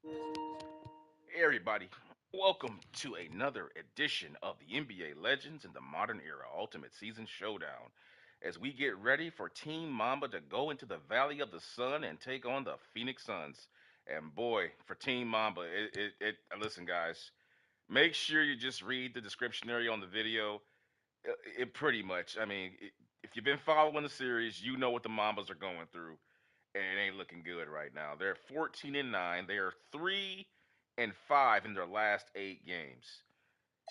Hey everybody, welcome to another edition of the NBA Legends in the Modern Era Ultimate Season Showdown. As we get ready for Team Mamba to go into the Valley of the Sun and take on the Phoenix Suns. And boy, for Team Mamba, listen guys, make sure you just read the description area on the video. It pretty much, if you've been following the series, you know what the Mambas are going through and it ain't looking good right now. They're 14-9. They are 3-5 in their last 8 games.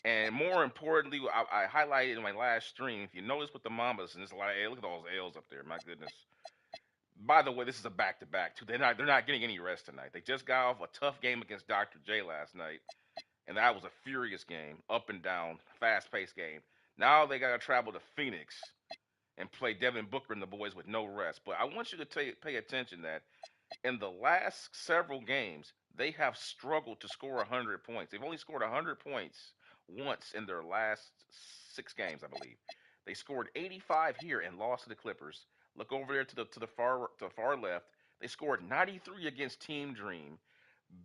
And more importantly, I highlighted in my last stream. If you notice with the Mambas, and there's a lot of look at all those L's up there. My goodness. By the way, this is a back-to-back too. They're not getting any rest tonight. They just got off a tough game against Dr. J last night, and that was a furious game, up and down, fast-paced game. Now they got to travel to Phoenix and play Devin Booker and the boys with no rest. But I want you to pay attention that in the last several games, they have struggled to score 100 points. They've only scored 100 points once in their last 6 games, I believe. They scored 85 here and lost to the Clippers. Look over there to the far left. They scored 93 against Team Dream.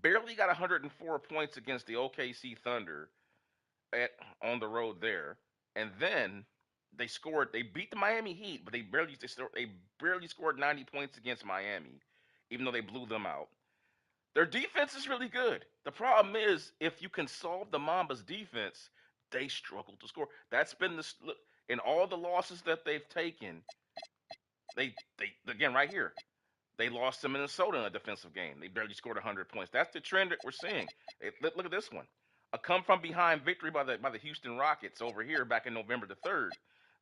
Barely got 104 points against the OKC Thunder at on the road there. And then they beat the Miami Heat, but they barely scored 90 points against Miami, even though they blew them out. Their defense is really good. The problem is if you can solve the Mambas defense, they struggle to score. That's been in all the losses that they've taken. They again right here. They lost to Minnesota in a defensive game. They barely scored 100 points. That's the trend that we're seeing. Look at this one. A come from behind victory by the Houston Rockets over here back in November the 3rd.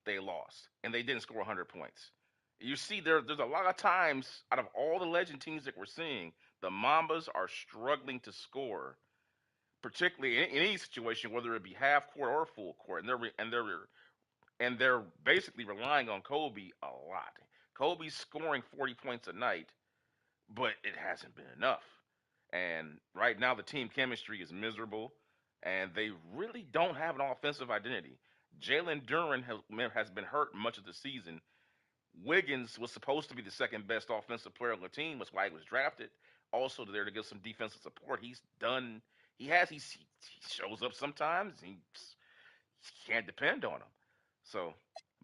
They lost and they didn't score 100 points. You see, there's a lot of times out of all the legend teams that we're seeing, the Mambas are struggling to score, particularly in any situation, whether it be half court or full court, and they're basically relying on Kobe a lot. Kobe's scoring 40 points a night, but it hasn't been enough. And right now, the team chemistry is miserable, and they really don't have an offensive identity. Jalen Duren has been hurt much of the season. Wiggins was supposed to be the second best offensive player on the team. That's why he was drafted. Also there to give some defensive support. He's done. He shows up sometimes. He can't depend on him. So,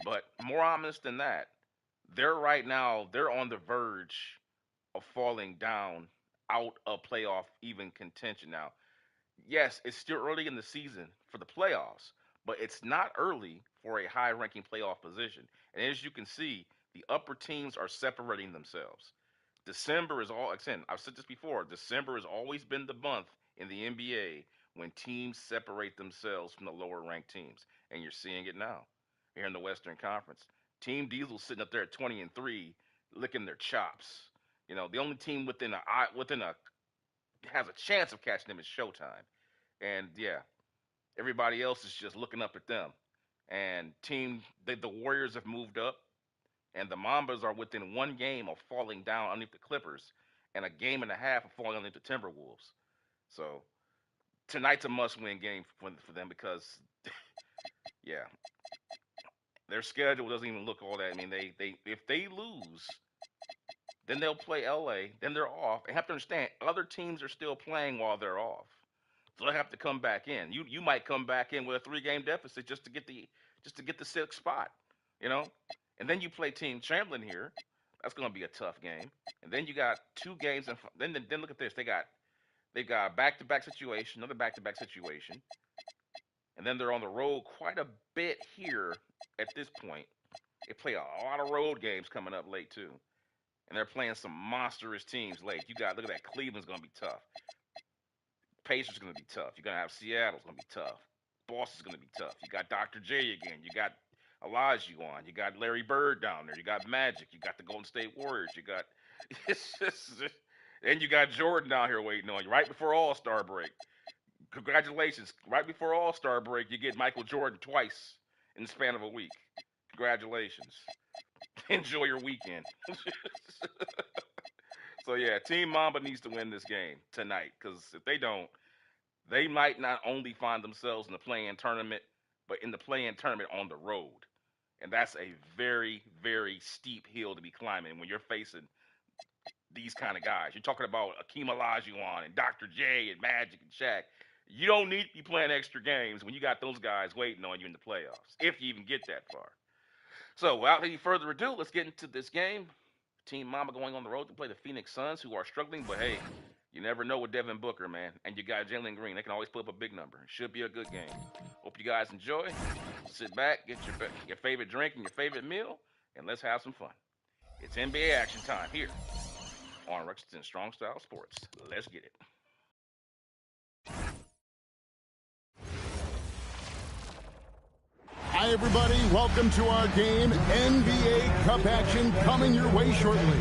but more ominous than that, they're on the verge of falling down out of playoff even contention. Now, yes, it's still early in the season for the playoffs, but it's not early for a high ranking playoff position. And as you can see, the upper teams are separating themselves. December is all, again, I've said this before, December has always been the month in the NBA when teams separate themselves from the lower ranked teams. And you're seeing it now here in the Western Conference. Team Diesel sitting up there at 20-3, licking their chops. The only team within a has a chance of catching them is Showtime. And yeah, everybody else is just looking up at them. And the Warriors have moved up, and the Mambas are within one game of falling down underneath the Clippers, and a game and a half of falling underneath the Timberwolves. So tonight's a must-win game for them because yeah, their schedule doesn't even look all that. I mean, they if they lose, then they'll play LA, then they're off. And have to understand, other teams are still playing while they're off. So they have to come back in. You might come back in with a 3 game deficit just to get the sixth spot, you know. And then you play Team Chamberlain here. That's going to be a tough game. And then you got 2 games, and then look at this. They've got a back to back situation, another back to back situation, and then they're on the road quite a bit here at this point. They play a lot of road games coming up late too, and they're playing some monstrous teams late. Look at that. Cleveland's going to be tough. Pacers going to be tough. You're going to have Seattle's going to be tough. Boston's going to be tough. You got Dr. J again. You got Olajuwon. You got Larry Bird down there. You got Magic. You got the Golden State Warriors. You got it's just, and you got Jordan down here waiting on you right before All Star break. Congratulations! Right before All Star break, you get Michael Jordan twice in the span of a week. Congratulations! Enjoy your weekend. So yeah, Team Mamba needs to win this game tonight because if they don't, they might not only find themselves in the play-in tournament, but in the play-in tournament on the road, and that's a very, very steep hill to be climbing when you're facing these kind of guys. You're talking about Akeem Olajuwon and Dr. J and Magic and Shaq. You don't need to be playing extra games when you got those guys waiting on you in the playoffs, if you even get that far. So, without any further ado, let's get into this game. Team Mamba going on the road to play the Phoenix Suns, who are struggling, but hey, you never know with Devin Booker, man. And you got Jalen Green. They can always put up a big number. It should be a good game. Hope you guys enjoy. Sit back, get your favorite drink and your favorite meal, and let's have some fun. It's NBA action time here on Rexington Strong Style Sports. Let's get it. Hi, everybody. Welcome to our game. NBA Cup action coming your way shortly.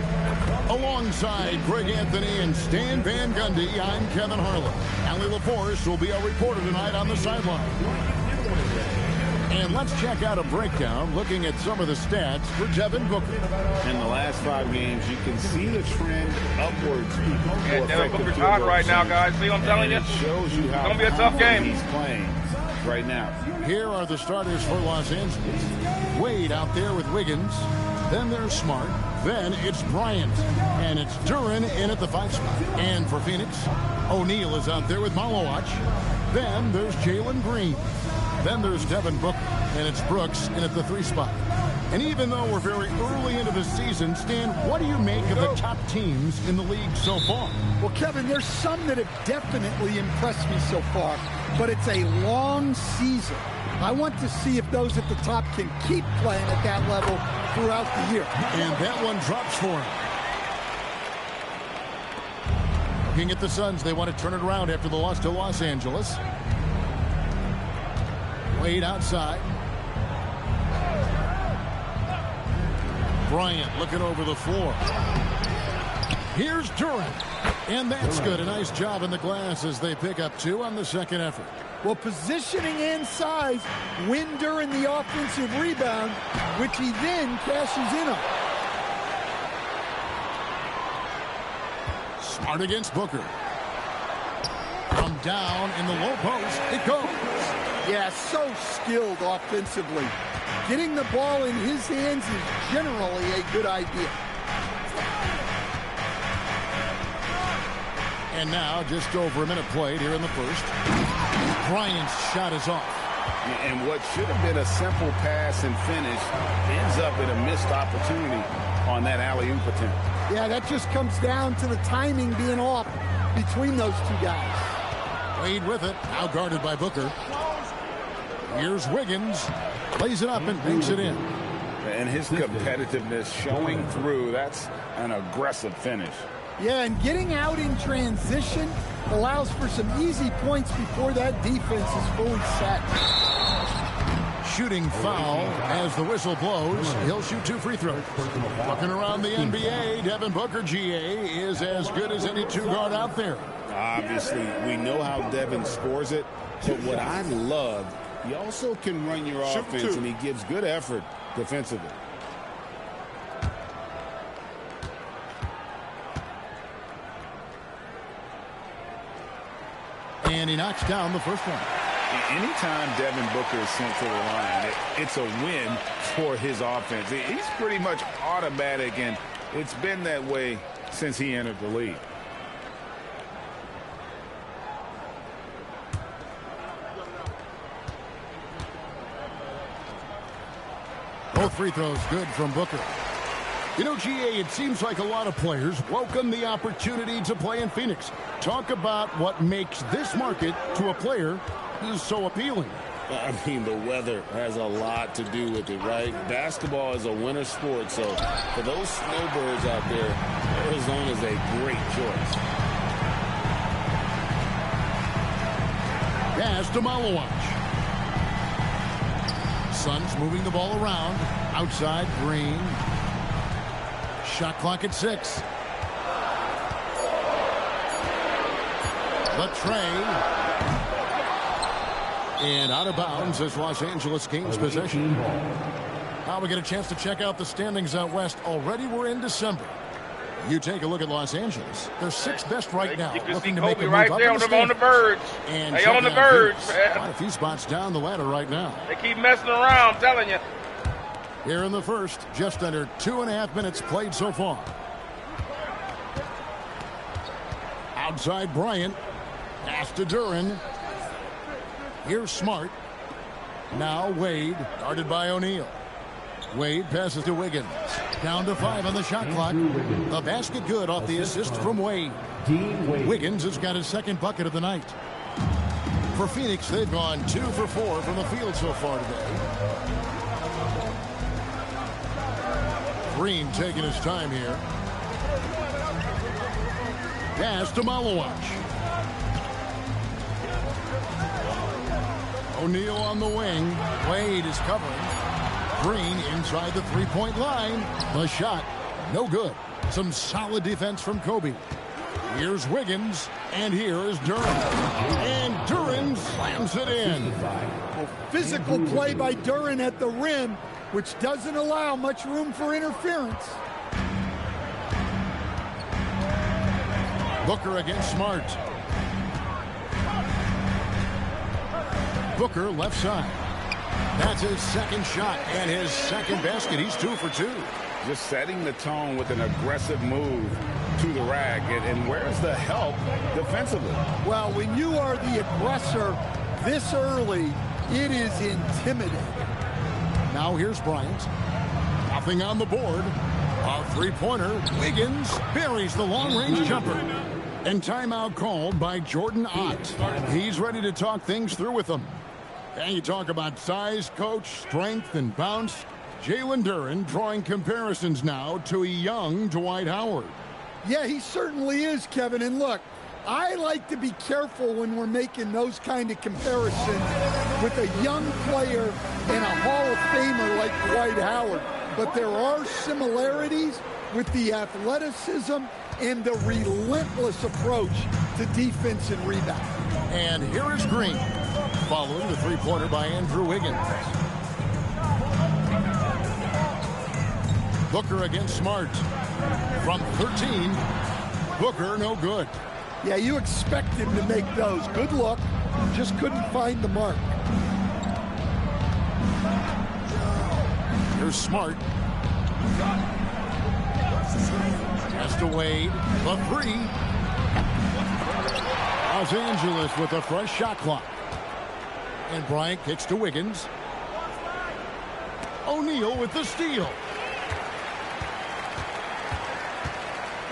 Alongside Greg Anthony and Stan Van Gundy, I'm Kevin Harlan. Allie LaForce will be our reporter tonight on the sideline. And let's check out a breakdown looking at some of the stats for Devin Booker. In the last 5 games, you can see the trend upwards. Yeah, Devin Booker's hot right now, guys. See what I'm telling you? It shows you how it's going to be a tough game. He's playing right now. Here are the starters for Los Angeles. Wade out there with Wiggins. Then there's Smart. Then it's Bryant. And it's Duren in at the 5 spot. And for Phoenix, O'Neal is out there with Malowach. Then there's Jalen Green. Then there's Devin Booker. And it's Brooks in at the 3 spot. And even though we're very early into the season, Stan, what do you make of the top teams in the league so far? Well, Kevin, there's some that have definitely impressed me so far, but it's a long season. I want to see if those at the top can keep playing at that level throughout the year. And that one drops for him. Looking at the Suns, they want to turn it around after the loss to Los Angeles. Wade outside. Bryant looking over the floor. Here's Duren. And that's good. A nice job in the glass as they pick up 2 on the second effort. Well, positioning and size win Duren the offensive rebound, which he then cashes in on. Smart against Booker. From down in the low post, it goes. Yeah, so skilled offensively. Getting the ball in his hands is generally a good idea. And now, just over a minute played here in the first. Bryant's shot is off. And what should have been a simple pass and finish ends up in a missed opportunity on that alley-oop attempt. Yeah, that just comes down to the timing being off between those 2 guys. Wade with it, now guarded by Booker. Here's Wiggins, plays it up and banks it in. And his competitiveness showing through. That's an aggressive finish. Yeah, and getting out in transition allows for some easy points before that defense is fully set. Shooting foul as the whistle blows. He'll shoot 2 free throws. Looking around the NBA, Devin Booker, GA, is as good as any 2-guard out there. Obviously, we know how Devin scores it, but what I love, he also can run your offense, and he gives good effort defensively. And he knocks down the first one. Anytime Devin Booker is sent to the line, it's a win for his offense. He's pretty much automatic, and it's been that way since he entered the league. Both free throws good from Booker. You know, GA, it seems like a lot of players welcome the opportunity to play in Phoenix. Talk about what makes this market to a player is so appealing. I mean, the weather has a lot to do with it, right? Basketball is a winter sport, so for those snowbirds out there, Arizona is a great choice. Pass to Malowach. Suns moving the ball around. Outside, Green. Shot clock at 6. The tray. And out of bounds as Los Angeles gains possession. Now we get a chance to check out the standings out west. Already we're in December. You take a look at Los Angeles. They're 6th best right now. You can looking see to make Kobe a move right up there in the on the verge. and they on the verge, man. Quite a few spots down the ladder right now. They keep messing around, I'm telling you. Here in the first, just under 2.5 minutes played so far. Outside Bryant. Pass to Duren. Here's Smart. Now Wade, guarded by O'Neal. Wade passes to Wiggins. Down to 5 on the shot clock. The basket good off the assist from Wade. Wiggins has got his second bucket of the night. For Phoenix, they've gone 2 for 4 from the field so far today. Green taking his time here. Pass to Malowacz. O'Neal on the wing. Wade is covering. Green inside the three-point line. The shot, no good. Some solid defense from Kobe. Here's Wiggins, and here is Duren. And Duren slams it in. A physical play by Duren at the rim, which doesn't allow much room for interference. Booker against Smart. Booker left side. That's his second shot and his second basket. He's 2 for 2. Just setting the tone with an aggressive move to the rack. And where's the help defensively? Well, when you are the aggressor this early, it is intimidating. Now here's Bryant. Nothing on the board. A three-pointer. Wiggins buries the long-range jumper. And timeout called by Jordan Ott. He's ready to talk things through with them. And you talk about size, coach, strength, and bounce. Jalen Duren drawing comparisons now to a young Dwight Howard. Yeah, he certainly is, Kevin. And look, I like to be careful when we're making those kind of comparisons with a young player and a Hall of Famer like Dwight Howard. But there are similarities with the athleticism and the relentless approach to defense and rebound. And here is Green, following the three-pointer by Andrew Wiggins. Booker against Smart. From 13, Booker no good. Yeah, you expect him to make those. Good look. Just couldn't find the mark. Here's Smart. Pass to Wade. The three. Los Angeles with a fresh shot clock. And Bryant kicks to Wiggins. O'Neal with the steal.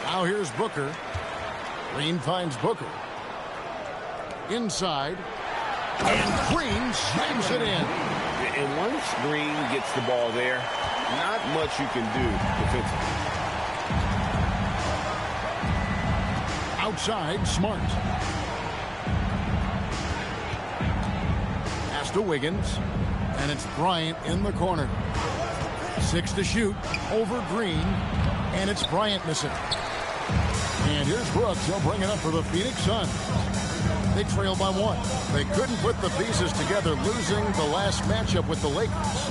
Now here's Booker. Green finds Booker. Inside. And Green slams it in. And once Green gets the ball there, not much you can do defensively. Outside, Smart. Pass to Wiggins. And it's Bryant in the corner. 6 to shoot. Over Green. And it's Bryant missing. And here's Brooks. He'll bring it up for the Phoenix Suns. They trail by 1. They couldn't put the pieces together, losing the last matchup with the Lakers.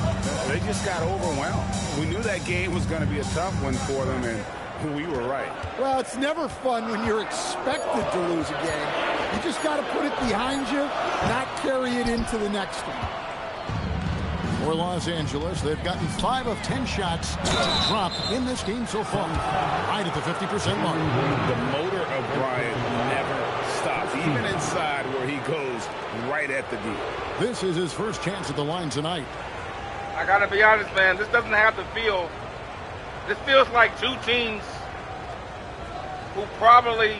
They just got overwhelmed. We knew that game was going to be a tough one for them, and we were right. Well, it's never fun when you're expected to lose a game. You just got to put it behind you, not carry it into the next one. For Los Angeles, they've gotten 5 of 10 shots to drop in this game so far, right at the 50% mark. The motor of Bryant never stops, even inside where he goes right at the D. This is his first chance at the line tonight. I got to be honest, man, this doesn't have to feel. This feels like two teams who probably.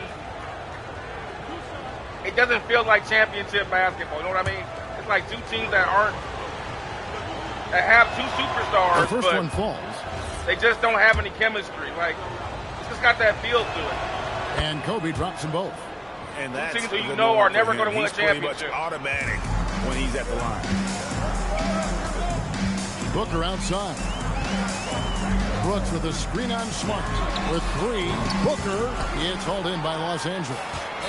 It doesn't feel like championship basketball, you know what I mean? It's like two teams that have two superstars, The first but one falls. they just don't have any chemistry. Like, it's just got that feel to it. And Kobe drops them both. And that's teams who you know are never going to win a He's pretty much championship. automatic when he's at the line. Booker outside. Brooks with a screen on Smart. With 3, Booker. It's hauled in by Los Angeles.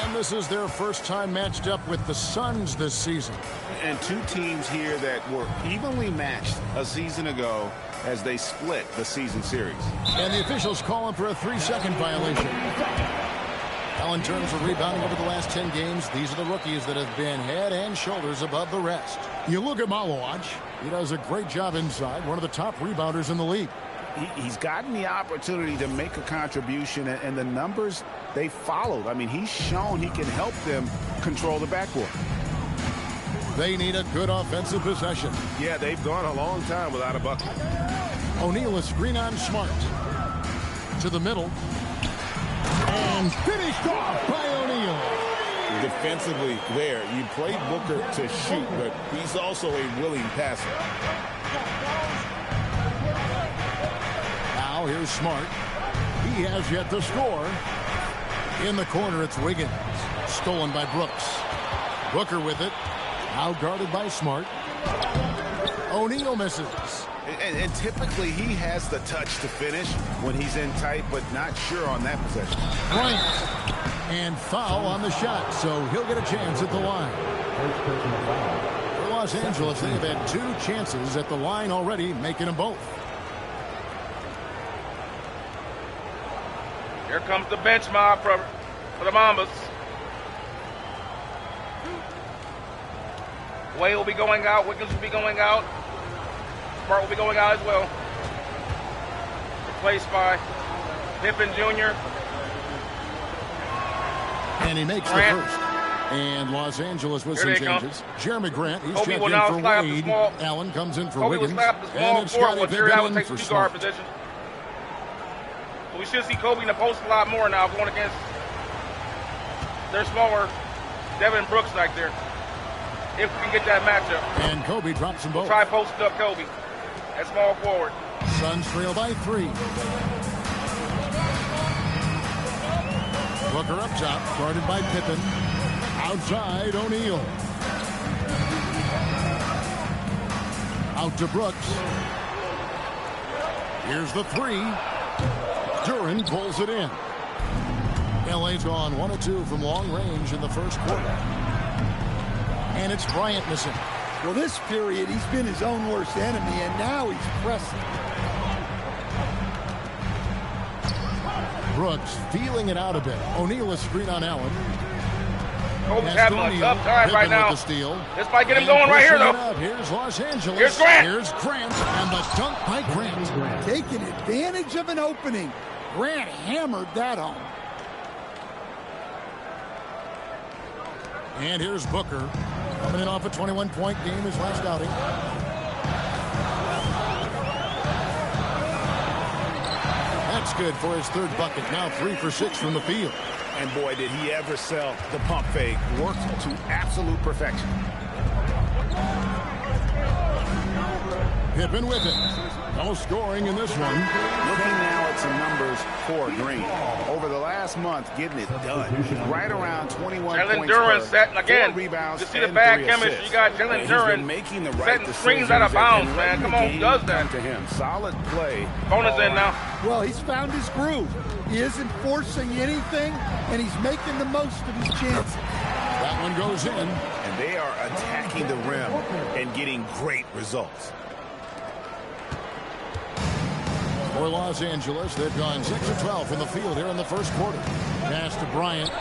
And this is their first time matched up with the Suns this season. And two teams here that were evenly matched a season ago as they split the season series. And the officials calling for a 3-second violation. Well, in terms of rebounding over the last 10 games, these are the rookies that have been head and shoulders above the rest. You look at Malowacz. He does a great job inside, one of the top rebounders in the league. he's gotten the opportunity to make a contribution, and the numbers, they followed. I mean, he's shown he can help them control the backcourt. They need a good offensive possession. Yeah, they've gone a long time without a bucket. O'Neal a screen on Smart. To the middle. And finished off by O'Neal. Defensively there, you play Booker to shoot, but he's also a willing passer. Now here's Smart. He has yet to score. In the corner, it's Wiggins. Stolen by Brooks. Booker with it. Now guarded by Smart. O'Neal misses. And typically he has the touch to finish when he's in tight, but not sure on that possession. Bryant. And foul on the shot, so he'll get a chance at the line. For Los Angeles, they have had 2 chances at the line already, making them both. Here comes the bench mob for the Mambas. Way will be going out. Wiggins will be going out. Smart will be going out as well. Replaced by Pippen Jr. And he makes Grant. the first. And Los Angeles with Here some they changes. Jeremy Grant, he's Kobe checked will in now for slap the Wade. small- Allen comes in for Kobe will Wiggins. slap the And small it's forward Scottie while Jerry Allen Pippen takes for the 2-guard Smart. position. So we should see Kobe in the post a lot more now going against their smaller Devin Brooks back there. If we can get that matchup. And Kobe drops them both. Try posting up Kobe at small forward. Suns trail by 3. Booker up top, guarded by Pippen. Outside, O'Neal. Out to Brooks. Here's the 3. Duren pulls it in. LA's gone 1 of 2 from long range in the first quarter. And it's Bryant missing. Well, this period, he's been his own worst enemy, and now he's pressing. Brooks feeling it out a bit. O'Neal a screen on Allen. Kobe's Pass having to a O'Neal. tough time right Pippen now. with the steal. This might get him And going right here, pushing it though. up. Here's Los Angeles. Here's Grant. Here's Grant. And the dunk by Grant. Taking advantage of an opening. Grant hammered that home. And here's Booker. Coming in off a 21-point game his last outing. That's good for his 3rd bucket. Now 3 for 6 from the field. And boy, did he ever sell the pump fake. Worked to absolute perfection. Pippen with it. No scoring in this one. Looking now at some numbers for Green. Over the last month, getting it done. Right around 21 Jalen points Duren per, setting again. 4 rebounds, You see the and bad 3 chemistry. assists. You got Jalen He's been Duren making the right setting decisions screens out of bounds, and man. letting Come the on, who game does come that? to him. Solid play. Bonus in now. Well, he's found his groove. He isn't forcing anything, and he's making the most of his chances. That one goes in. And they are attacking the rim and getting great results. For Los Angeles, they've gone 6 of 12 from the field here in the first quarter. Pass to Bryant.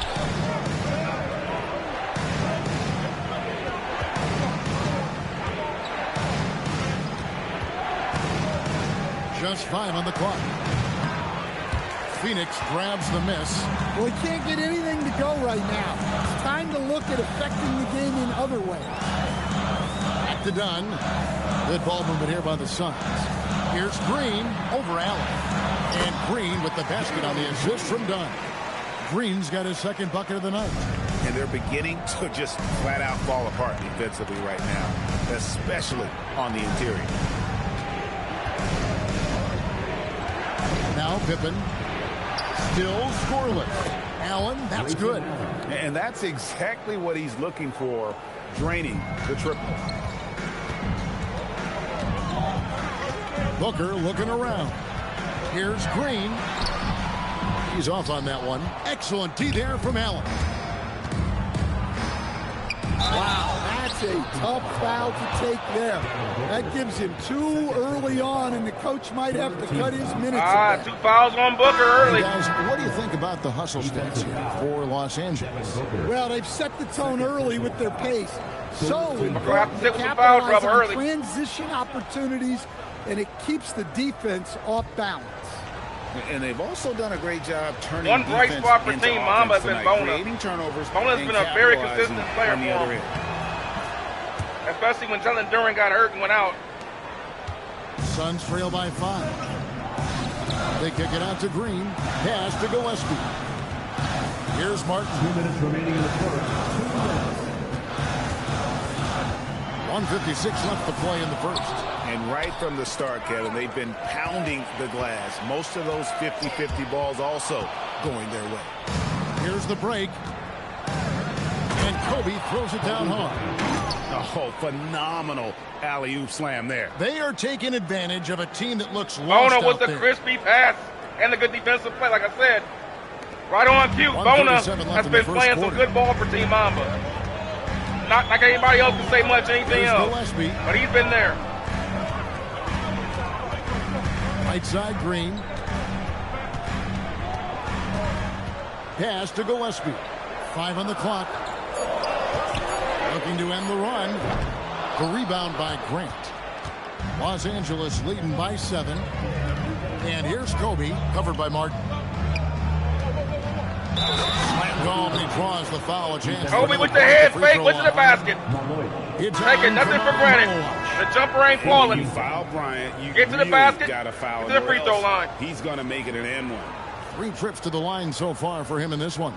Just 5 on the clock. Phoenix grabs the miss. Well, he can't get anything to go right now. It's time to look at affecting the game in other ways. Back to Dunn. Good ball movement here by the Suns. Here's Green over Allen. And Green with the basket on the assist from Dunn. Green's got his 2nd bucket of the night. And they're beginning to just flat out fall apart defensively right now, especially on the interior. Now Pippen. Still scoreless. Allen, that's good. And that's exactly what he's looking for, draining the triple. Booker looking around. Here's Green. He's off on that one. Excellent D there from Allen. Wow, that's a tough foul to take there. That gives him 2 early on, and the coach might have to cut his minutes. 2 fouls on Booker early. Guys, what do you think about the hustle stats here for Los Angeles? Well, they've set the tone early with their pace. So have to important sit to with the foul capitalize trouble on early. transition opportunities and it keeps the defense off balance. And they've also done a great job turning One bright defense spot for into Team Mamba has offense been tonight, Bona. creating turnovers. Bona's and been a very capitalizing consistent player on the for other him. end. Especially when Jalen Duren got hurt and went out. Suns trail by 5. They kick it out to Green. Pass to Gillespie. Here's Martin. 2 minutes remaining in the quarter. 1:56 left to play in the first. And right from the start, Kevin, they've been pounding the glass. Most of those 50-50 balls also going their way. Here's the break. And Kobe throws it down hard. Oh, phenomenal alley-oop slam there. They are taking advantage of a team that looks lost Bona with out the there. crispy pass and the good defensive play, like I said. Right on cue. Bona 1:37 left has in the been first playing quarter. some good ball for Team Mamba. Not like anybody else can say much anything Here's else, Gillespie. but he's been there. Right side, Green. Pass to Gillespie. 5 on the clock. Looking to end the run. The rebound by Grant. Los Angeles leading by 7. And here's Kobe, covered by Martin. Slam goal, and he draws the foul. A chance. Kobe with the head fake, went to the basket. It's Taking nothing for granted. The jumper ain't When falling. you foul Bryant, you Get to the really basket, got to foul get to the him, free or throw else line. He's going to make it an and one. 3 trips to the line so far for him in this one.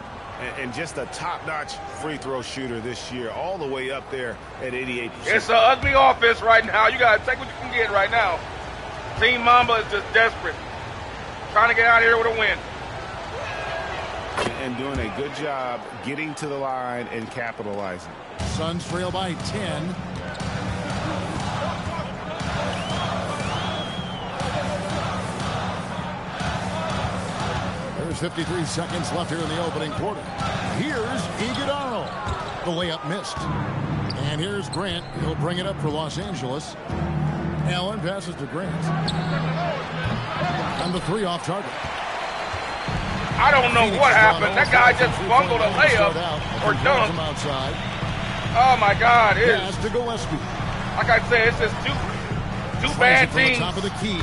And just a top-notch free throw shooter this year, all the way up there at 88%. It's an ugly offense right now. You got to take what you can get right now. Team Mamba is just desperate. Trying to get out of here with a win. And doing a good job getting to the line and capitalizing. Suns trail by 10. There's 53 seconds left here in the opening quarter. Here's Iguodala. The layup missed. And here's Grant. He'll bring it up for Los Angeles. Allen passes to Grant. And the 3 off target. I don't know what happened. That guy just bungled a layup or dunk. Outside. Oh, my God. Pass to Gillespie. Like I said, it's just two bad From the teams top of the key.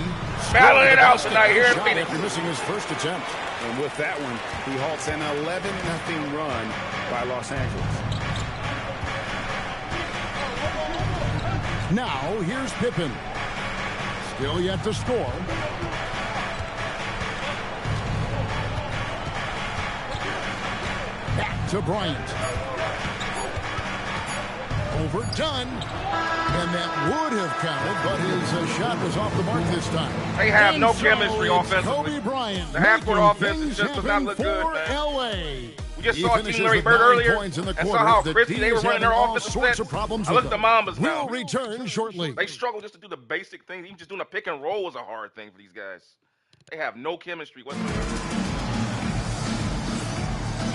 battling it out tonight here in Shot Phoenix. after missing his first attempt. And with that one, he halts an 11-0 run by Los Angeles. Now, here's Pippen. Still yet to score. Back to Bryant. Overdone. And that would have counted, but his shot was off the mark this time. They have And no so chemistry it's offensively. Kobe Bryant. The half-court making offense things just does not happen look good, for man. LA. We just He saw finishes Team Larry with Bird 9 earlier points in the and saw quarter. how The crispy team they were is running their having all offensive sorts set. of problems I with look at the them. Mambas now. We'll return shortly. They struggle just to do the basic things. Even just doing a pick and roll is a hard thing for these guys. They have no chemistry whatsoever.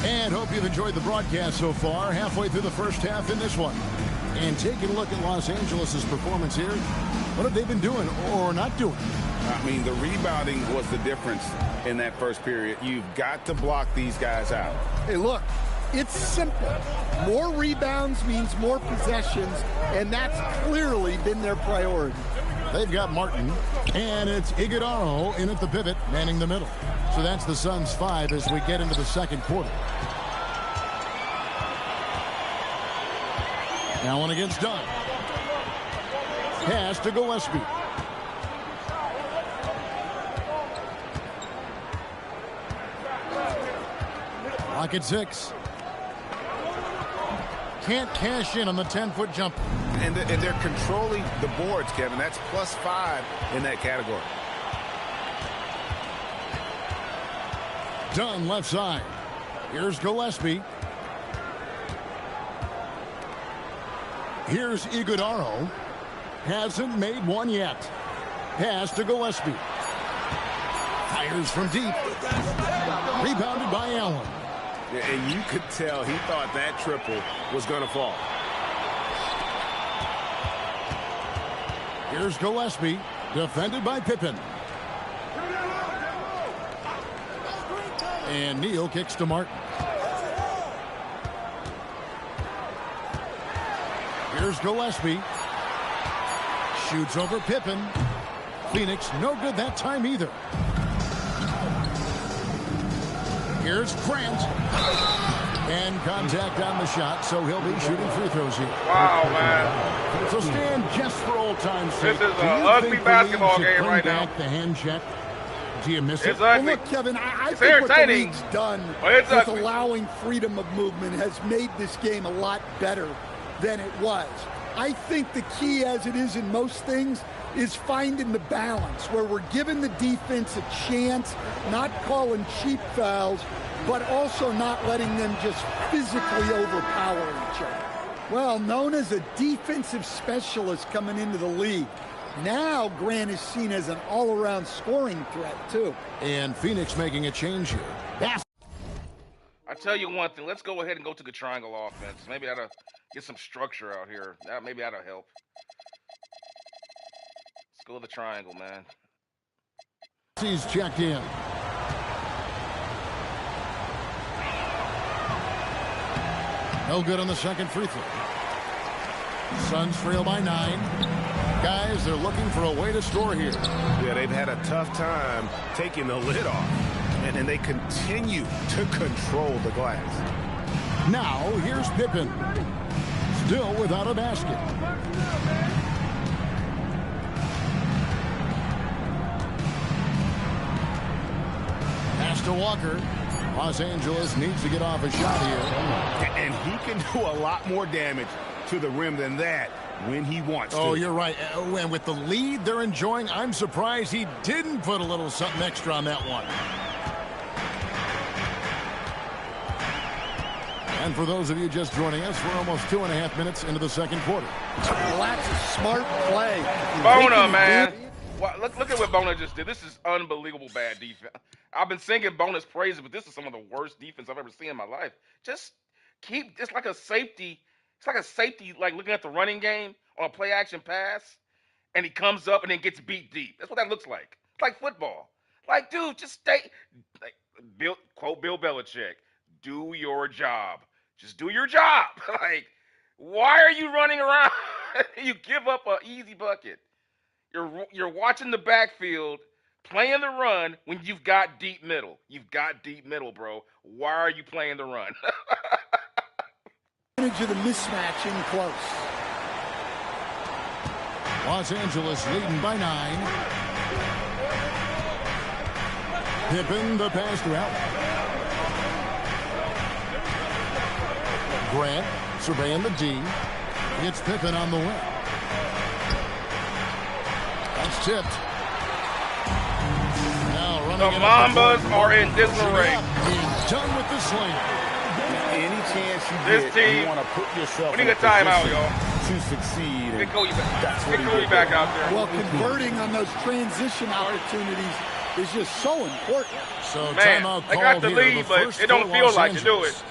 And hope you've enjoyed the broadcast so far. Halfway through the first half in this one. And taking a look at Los Angeles' performance here. What have they been doing or not doing? I mean, the rebounding was the difference in that first period. You've got to block these guys out. Hey, look, it's simple. More rebounds means more possessions, and that's clearly been their priority. They've got Martin, and it's Iguodala in at the pivot, manning the middle. So that's the Suns' 5 as we get into the second quarter. Allen against Dunn. Pass to Gillespie. Clock at 6. Can't cash in on the 10-foot jumper. And they're controlling the boards, Kevin. That's +5 in that category. Dunn left side. Here's Gillespie. Here's Iguodala. Hasn't made one yet. Pass to Gillespie. Fires from deep. Rebounded by Allen. And you could tell he thought that triple was going to fall. Here's Gillespie. Defended by Pippen. And Neal kicks to Martin. Here's Gillespie. Shoots over Pippen. Phoenix, no good that time either. Here's Grant. And contact on the shot, so he'll be shooting free throws here. Wow, man. So stand just for old times sake. This is an ugly basketball game right now. The hand check. Do you miss it? It's ugly. Well, look, Kevin, I It's think what the entertaining, league's done but it's with ugly. allowing freedom of movement has made this game a lot better than it was. I think the key, as it is in most things, is finding the balance where we're giving the defense a chance, not calling cheap fouls, but also not letting them just physically overpower each other. Well, known as a defensive specialist coming into the league, now Grant is seen as an all-around scoring threat, too. And Phoenix making a change here. I tell you one thing. Let's go ahead and go to the triangle offense. Maybe that'll get some structure out here. Maybe that'll help. Let's go to the triangle, man. He's checked in. No good on the second free throw. Suns trail by 9. Guys, they're looking for a way to score here. Yeah, they've had a tough time taking the lid off. And they continue to control the glass. Now, here's Pippen. Still without a basket. Pass to Walker. Los Angeles needs to get off a shot here. And he can do a lot more damage to the rim than that when he wants to. Oh, you're right. And with the lead they're enjoying, I'm surprised he didn't put a little something extra on that one. And for those of you just joining us, we're almost 2.5 minutes into the second quarter. Well, that's a smart play. Bona, man. Look at what Bona just did. This is unbelievable bad defense. I've been singing Bona's praises, but this is some of the worst defense I've ever seen in my life. Just it's like a safety. It's like a safety, like looking at the running game on a play action pass, and he comes up and then gets beat deep. That's what that looks like. It's like football. Like, dude, just stay. Like, quote Bill Belichick, do your job. Just do your job. Like, why are you running around? You give up an easy bucket. You're watching the backfield, playing the run when you've got deep middle. You've got deep middle, bro. Why are you playing the run? Advantage of the mismatch in close. Los Angeles leading by 9. Pippen, the pass route. Grant surveying the D. It's Pippen on the way. That's tipped. Now running The Mambas are in disarray. He's done with the sling. Any chance you This get, team, you want to put yourself we in need a timeout, position y'all. to succeed. Get Kobe back. That's what Get he Kobe did back there. out there. Well, converting on those transition opportunities is just so important. So Man, timeout they got called the here. lead, but first it don't for feel Los like to do Angeles. it.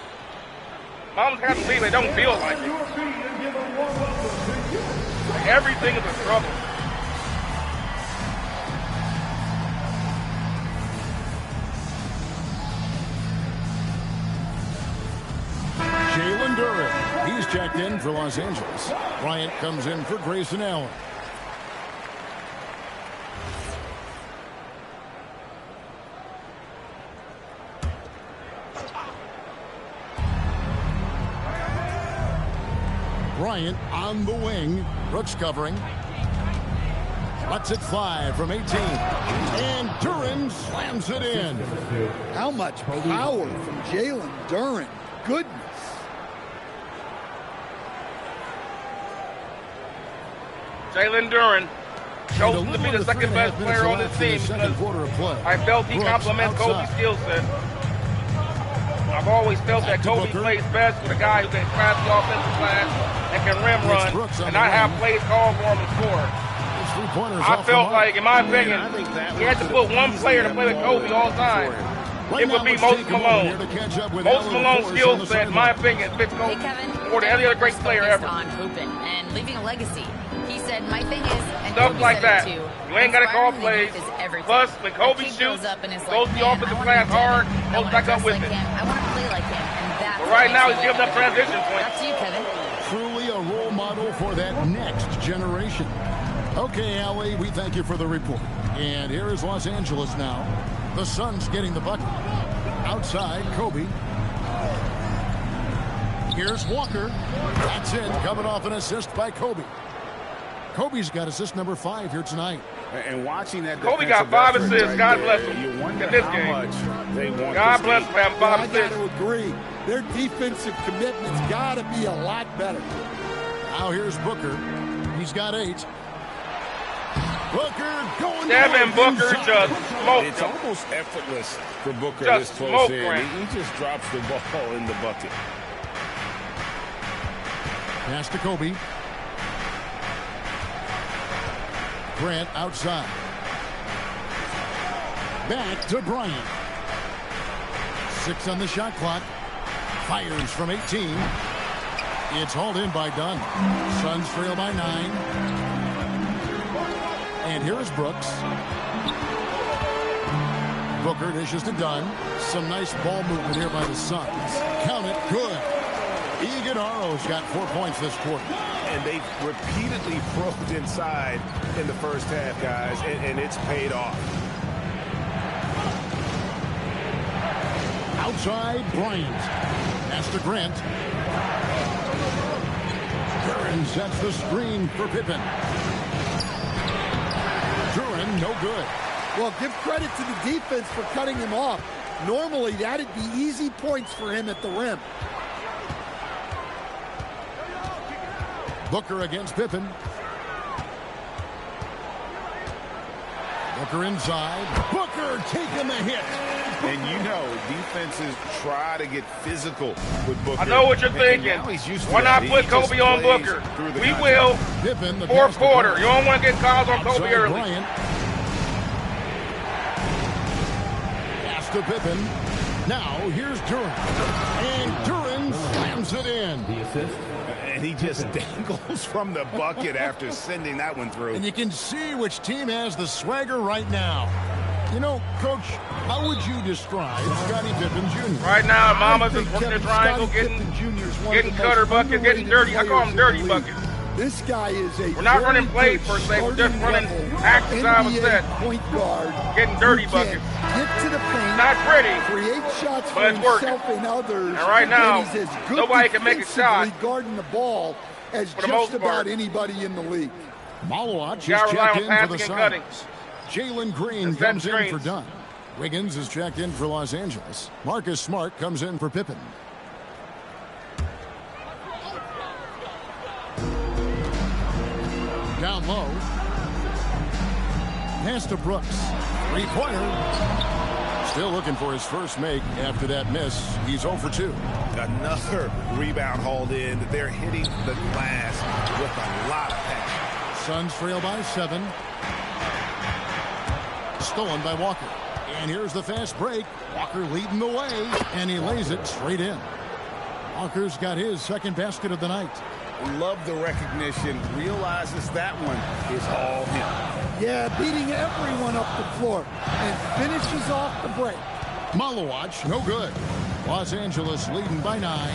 Mama's got the lead, but it don't feel like it. Everything is a struggle. Jalen Duren. He's checked in for Los Angeles. Bryant comes in for Grayson Allen. Bryant on the wing. Brooks covering. Lets it fly from 18. And Duren slams it in. How much power from Jalen Duren. Goodness. Jalen Duren And a chosen to little be the under second 3.5 best player on minutes this left in team the second because quarter of play. I felt he Brooks complements Kobe's outside. skill set. I've always felt that Back to Kobe Booker. plays best with a guy who can pass the offensive class and can rim It's run Brooks on and the not have wing. plays called for him to score. His three-pointers I off the felt mark. like, in my opinion, I think that he had to one put one player to play with Kobe all the time. Right It would now, be let's Moses take a moment here Malone. to catch up with Moses Alan Malone's Forrest on skill the set, in my sideline. opinion, fits Hey, Kobe Kevin, more than any other great Dennis player focused ever. on hooping and leaving a legacy. He said, my thing is, and Stuff Kobe like said that. it too, You ain't gotta call inspiring plays. the youth is everything. Plus, when A Kobe kid shoots, goes up and is goes like, the man, offensive I wanna class be hard, Devin. I goes wanna back up dress with like it. him. I want to play like him. And that's But what right now, makes he's me giving up wake transition every day. points. Back to you, Kevin. Truly a role model for that next generation. Okay, Allie, we thank you for the report. And here is Los Angeles now. The Suns getting the bucket. Outside, Kobe. Here's Walker. That's in, coming off an assist by Kobe. Kobe's got assist number 5 here tonight. And watching that, Kobe got 5 assists. Right God there, bless him. You wonder in this how game. much they want God this bless game. him for having 5 I got assists. to agree. Their defensive commitment's got to be a lot better. Now here's Booker. He's got 8. Booker going Devin to Booker just smoked It's him. almost effortless for Booker Just this close smoke in. Grant. He just drops the ball in the bucket. Pass to Kobe. Grant outside. Back to Bryant. 6 on the shot clock. Fires from 18. It's hauled in by Dunn. Suns trail by 9. And here is Brooks. Booker dishes to Dunn. Some nice ball movement here by the Suns. Count it, good. Iguodala's got 4 points this quarter. And they repeatedly probed inside in the first half, guys, and it's paid off. Outside, Bryant. Pass to Grant. Duren sets the screen for Pippen. Duren, no good. Well, give credit to the defense for cutting him off. Normally, that'd be easy points for him at the rim. Booker against Pippen. Booker inside. Booker taking the hit. And you know, defenses try to get physical with Booker. I know what you're And thinking. now he's used to Why that. not put He just Kobe on plays Booker? through the We contact. will. Pippen, the Fourth pass to quarter. Bryant. You don't want to get calls on Kobe Outside early. Bryant. Pass to Pippen. Now here's Duren. And Duren slams it in. And he just dangles from the bucket after sending that one through. And you can see which team has the swagger right now. You know, Coach, how would you describe Scottie Pippen Jr.? Right now, Mama's I is think working the Kevin triangle, Scottie getting Pippen Jr. is one getting of the cutter most buckets, getting underrated dirty. I call them players dirty in the league. buckets. This guy is a We're not very running plays good per se. We're just starting running level actions out of a NBA set. point guard. Getting dirty who can buckets. Get to the paint. Not pretty, Create shots for but it's working. himself and others. And right now, and he's as good nobody can make a shot defensively guarding the ball as for the just most part. about anybody in the league. Malawach is You gotta rely checked on in for the passing and cutting. Suns. Jalen Green And comes in screens. for Dunn. Wiggins is checked in for Los Angeles. Marcus Smart comes in for Pippen. Down low. Pass to Brooks. 3-pointer. Still looking for his first make after that miss. He's 0 for 2. Another rebound hauled in. They're hitting the glass with a lot of passion. Suns trail by 7. Stolen by Walker. And here's the fast break. Walker leading the way, and he lays it straight in. Walker's got his second basket of the night. Love the recognition. Realizes that one is all him. Yeah, beating everyone up the floor and finishes off the break. Malawach, no good. Los Angeles leading by 9.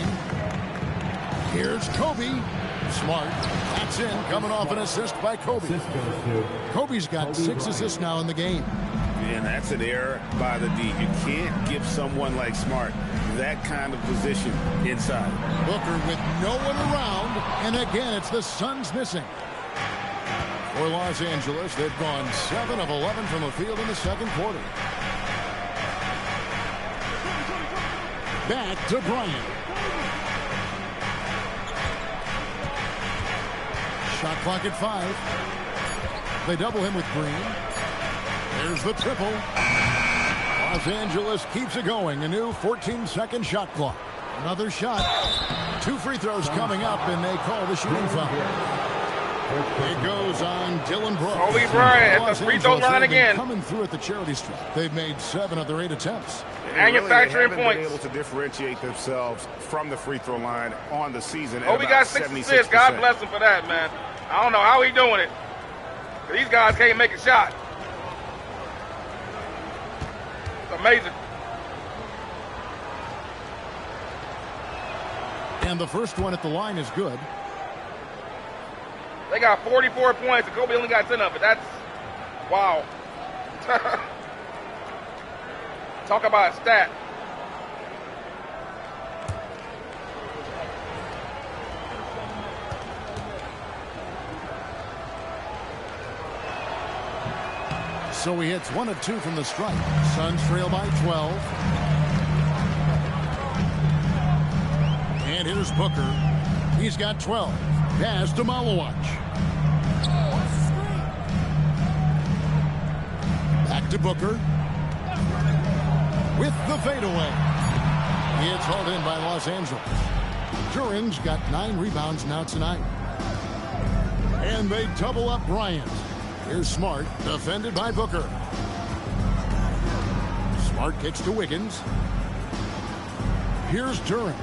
Here's Kobe. Smart. That's in. Coming off an assist by Kobe. Kobe's got 6 assists now in the game. And that's an error by the D. You can't give someone like Smart that kind of position inside. Booker with no one around. And again, it's the Suns missing. For Los Angeles, they've gone 7 of 11 from the field in the second quarter. Back to Bryant. Shot clock at 5. They double him with Green. There's the triple. Los Angeles keeps it going. A new 14-second shot clock. Another shot. 2 free throws coming up, and they call the shooting foul. It goes on Dylan Brooks. Kobe Bryant at Los the free throw Angeles line have been again. coming through at the charity stripe. They've made 7 of their 8 attempts. Manufacturing they haven't been points. able to differentiate themselves from the free throw line on the season. Kobe got 6 assists. God bless him for that, man. I don't know how he doing it. These guys can't make a shot. It's amazing. And the first one at the line is good. They got 44 points, and Kobe only got 10 of it. That's, wow. Talk about a stat. So he hits 1 of 2 from the stripe. Suns trail by 12. And here's Booker. He's got 12. Pass to Malawach. Back to Booker. With the fadeaway. It's hauled in by Los Angeles. Duren's got 9 rebounds now tonight. And they double up Bryant. Here's Smart, defended by Booker. Smart kicks to Wiggins. Here's Duren.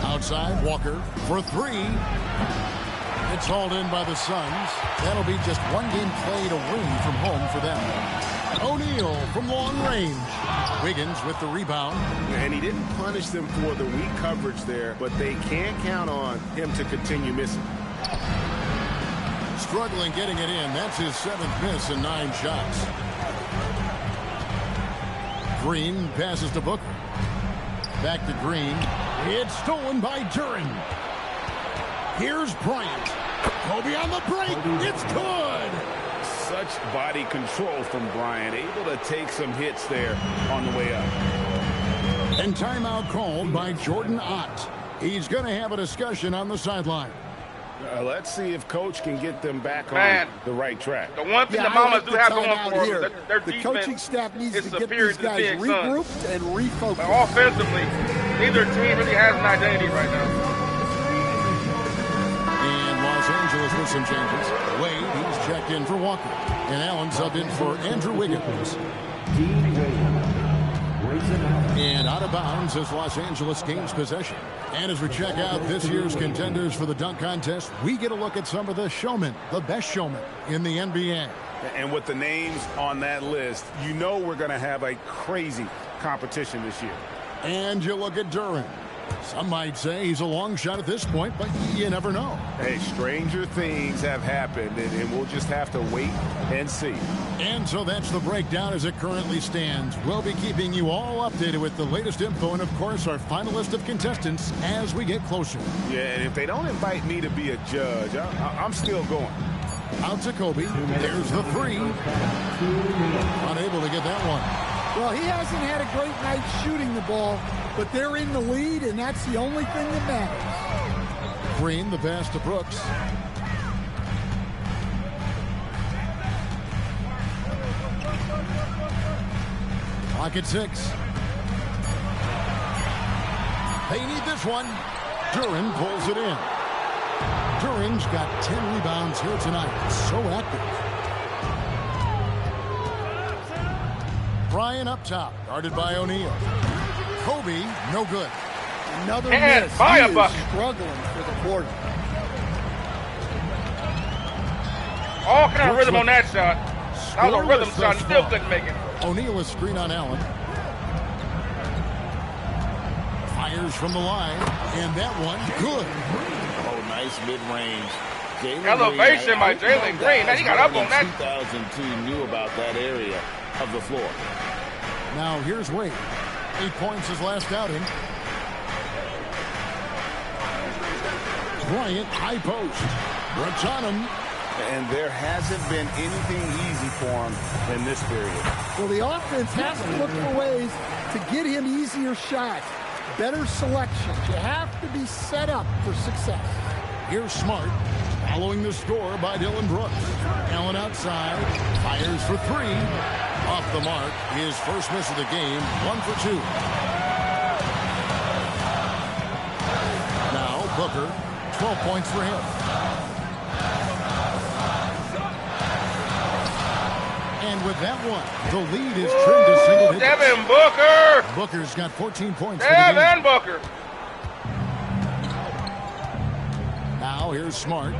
Outside, Walker for 3. It's hauled in by the Suns. That'll be just 1 game played away from home for them. O'Neal from long range. Wiggins with the rebound. And he didn't punish them for the weak coverage there, but they can't count on him to continue missing. Struggling getting it in. That's his 7th miss in 9 shots. Green passes to Booker. Back to Green. It's stolen by Duren. Here's Bryant. Kobe on the break. It's good. Such body control from Bryant. Able to take some hits there on the way up. And timeout called by Jordan Ott. He's going to have a discussion on the sideline. Let's see if Coach can get them back on the right track. The one thing the Mamas do have going for them is their the defense coaching staff needs is to get superior these to the guys Phoenix Suns. regrouped and refocused. But offensively, neither team really has an identity right now. And Los Angeles with some changes. Wade, he's checked in for Walker. And Allen subbed in for Andrew Wiggins. And out of bounds as Los Angeles gains possession. And as we check out this year's contenders for the dunk contest, we get a look at some of the showmen, the best showmen in the NBA. And with the names on that list, you know we're going to have a crazy competition this year. And you look at Duren. Some might say he's a long shot at this point, but you never know. Hey, stranger things have happened, and we'll just have to wait and see. And so that's the breakdown as it currently stands. We'll be keeping you all updated with the latest info and, of course, our final list of contestants as we get closer. Yeah, and if they don't invite me to be a judge, I'm still going. Out to Kobe. There's the 3. Unable to get that one. Well, he hasn't had a great night shooting the ball, but they're in the lead, and that's the only thing that matters. Green, the pass to Brooks. Clock at 6. They need this one. Duren pulls it in. Duren's got 10 rebounds here tonight. So active. Bryant up top, guarded by O'Neal. Kobe, no good. Another And miss. by He a is bucket. struggling for the quarter. All kind of rhythm on that shot. That was a rhythm Scoreless shot. thus Still far. couldn't make it. O'Neal is screen on Allen. Fires from the line, and that one good. Oh, nice mid-range. Elevation by Jalen Green. Man, he got up on that. 2002 knew about that area of the floor. Now here's Wade. 8 points his last outing. Bryant, high post. Brooks on him. And there hasn't been anything easy for him in this period. Well, the offense has to look for ways to get him easier shots, better selections. You have to be set up for success. Here's Smart, following the score by Dylan Brooks. Allen outside, fires for 3. Off the mark, his first miss of the game, 1 for 2. Now Booker, 12 points for him. And with that one, the lead is trimmed to single digits. Devin Booker. Booker's got 14 points for the game. Devin Booker. Now here's Smart.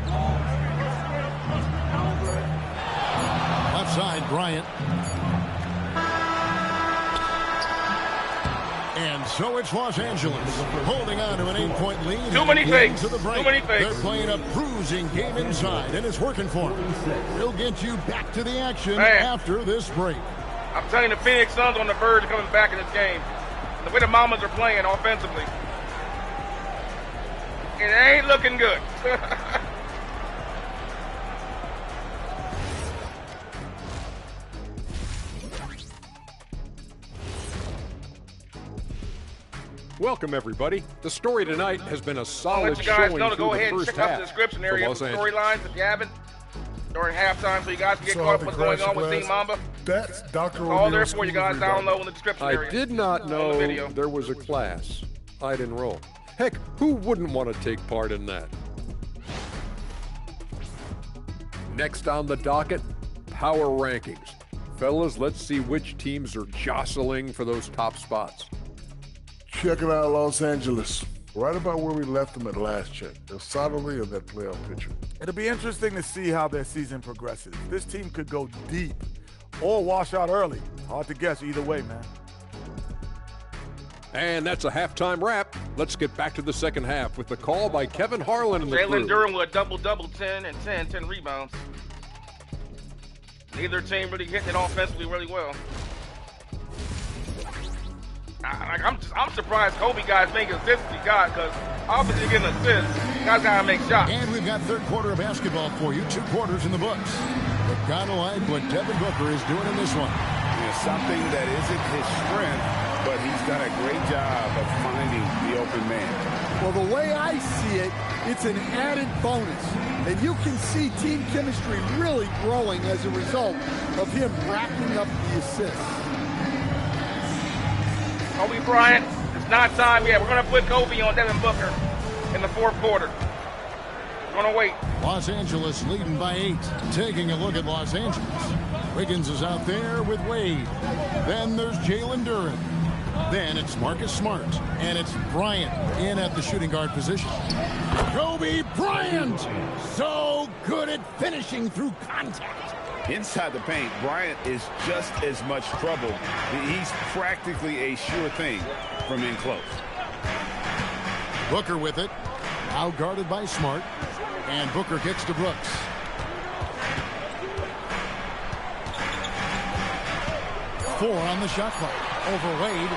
Left side, Bryant. And so it's Los Angeles holding on to an 8-point lead. Too many fakes. Too many fakes. They're playing a bruising game inside, and it's working for them. We'll get you back to the action after this break. I'm telling you, the Phoenix Suns on the verge of coming back in this game. The way the Mamas are playing offensively, it ain't looking good. Welcome, everybody. The story tonight has been a solid I'll let you guys showing know to through go the ahead and first check out half the description for area Los for Angeles. storylines if you haven't during halftime, so you guys can get caught up what's going on with Team Mamba. That's Dr. It's all there for you guys down low in the description area. I did not know video. there was a class I'd enroll. Heck, who wouldn't want to take part in that? Next on the docket, power rankings. Fellas, let's see which teams are jostling for those top spots. Check it out, Los Angeles. Right about where we left them at last check. They're solidly in that playoff picture. It'll be interesting to see how their season progresses. This team could go deep or wash out early. Hard to guess either way, man. And that's a halftime wrap. Let's get back to the second half with the call by Kevin Harlan and the crew. Jalen Duren with a double-double, 10 and 10 rebounds. Neither team really hitting it offensively really well. I'm surprised Kobe guys think assists he got, because obviously getting assists, guys gotta make shots. And we've got third quarter of basketball for you, 2 quarters in the books. But gotta like what Devin Booker is doing in this one. It's something that isn't his strength, but he's done a great job of finding the open man. Well, the way I see it, it's an added bonus. And you can see team chemistry really growing as a result of him racking up the assists. Kobe Bryant, it's not time yet. We're going to put Kobe on Devin Booker in the fourth quarter. We're going to wait. Los Angeles leading by 8. Taking a look at Los Angeles. Wiggins is out there with Wade. Then there's Jalen Duren. Then it's Marcus Smart. And it's Bryant in at the shooting guard position. Kobe Bryant! So good at finishing through contact. Inside the paint, Bryant is just as much trouble. He's practically a sure thing from in close. Booker with it. Now guarded by Smart. And Booker kicks to Brooks. Four on the shot clock. Over Wade.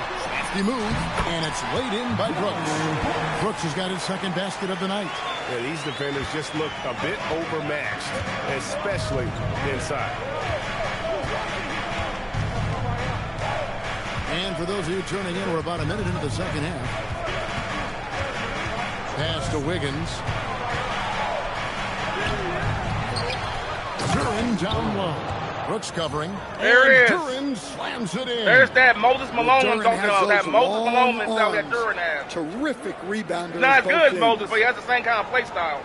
Crafty move. And it's laid in by Brooks. Brooks has got his second basket of the night. Yeah, these defenders just look a bit overmatched, especially inside. And for those of you tuning in, we're about a minute into the second half. Pass to Wiggins. Duren down low. Brooks covering. There it is. Duren slams it in. There's that Moses Malone I'm Duren talking has about. That those Moses long Malone mentality that arms. Duren has. Terrific rebounder. Not good, Moses, but he has the same kind of play style.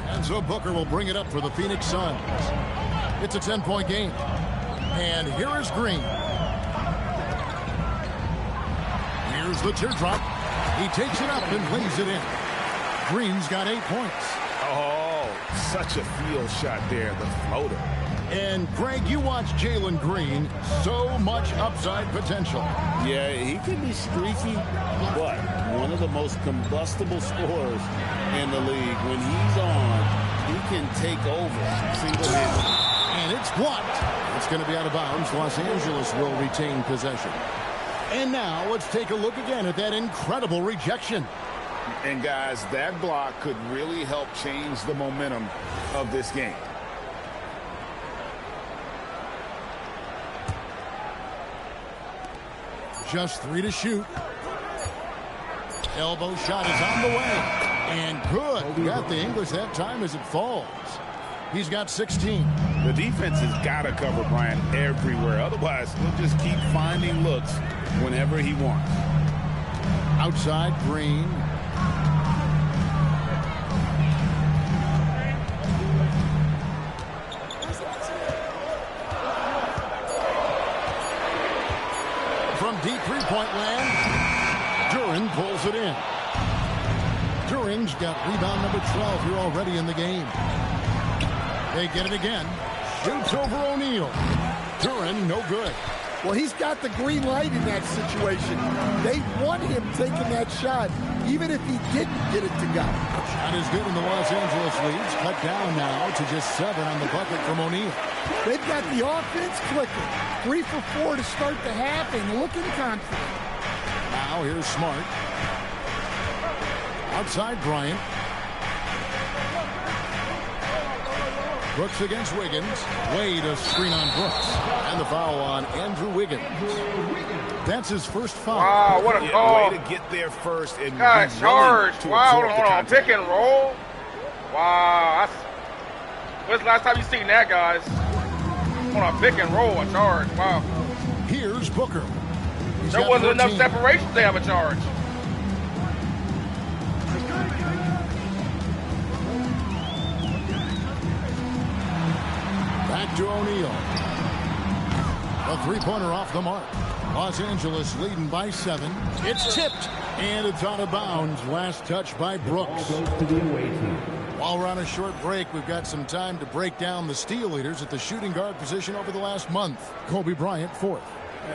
And so Booker will bring it up for the Phoenix Suns. It's a 10-point game. And here is Green. Here's the teardrop. He takes it up and lays it in. Green's got 8 points. Oh, such a field shot there, the floater. And Greg, you watch Jalen Green, so much upside potential. Yeah, he can be streaky, but one of the most combustible scorers in the league. When he's on, he can take over single-handedly. And it's blocked. It's going to be out of bounds. Los Angeles will retain possession. And now let's take a look again at that incredible rejection. And guys, that block could really help change the momentum of this game. Just 3 to shoot. Elbow shot is on the way. And good. Got the English that time as it falls. He's got 16. The defense has got to cover Bryant everywhere. Otherwise, he'll just keep finding looks whenever he wants. Outside, Green. From deep three-point land, Duren pulls it in. Duren's got rebound number 12 here already in the game. They get it again. Shoots over O'Neal. Duren, no good. Well, he's got the green light in that situation. They want him taking that shot, even if he didn't get it to go. Shot is good, and the Los Angeles leads cut down now to just 7 on the bucket from O'Neal. They've got the offense clicking. 3 for 4 to start the half and looking confident. Now here's Smart. Outside Bryant. Brooks against Wiggins. Wade a screen on Brooks. And the foul on Andrew Wiggins. That's his first foul. Wow, what a call. Way to get there first. And God, charged. Wow, hold on. Pick and roll. Wow. When's the last time you seen that, guys? On a pick and roll, a charge. Wow. Here's Booker. There wasn't enough separation to have a charge. Back to O'Neal. A three-pointer off the mark. Los Angeles leading by 7. It's tipped, and it's out of bounds. Last touch by Brooks. While we're on a short break, we've got some time to break down the steal leaders at the shooting guard position over the last month. Kobe Bryant, 4th.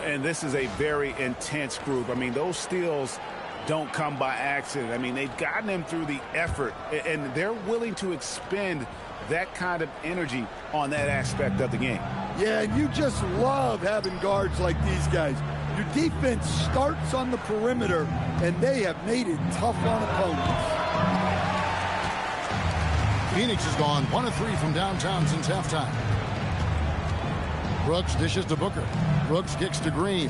And this is a very intense group. I mean, those steals don't come by accident. I mean, they've gotten them through the effort, and they're willing to expend that kind of energy on that aspect of the game. Yeah, and you just love having guards like these guys. Your defense starts on the perimeter, and they have made it tough on opponents. Phoenix has gone 1 of 3 from downtown since halftime. Brooks dishes to Booker. Brooks kicks to Green.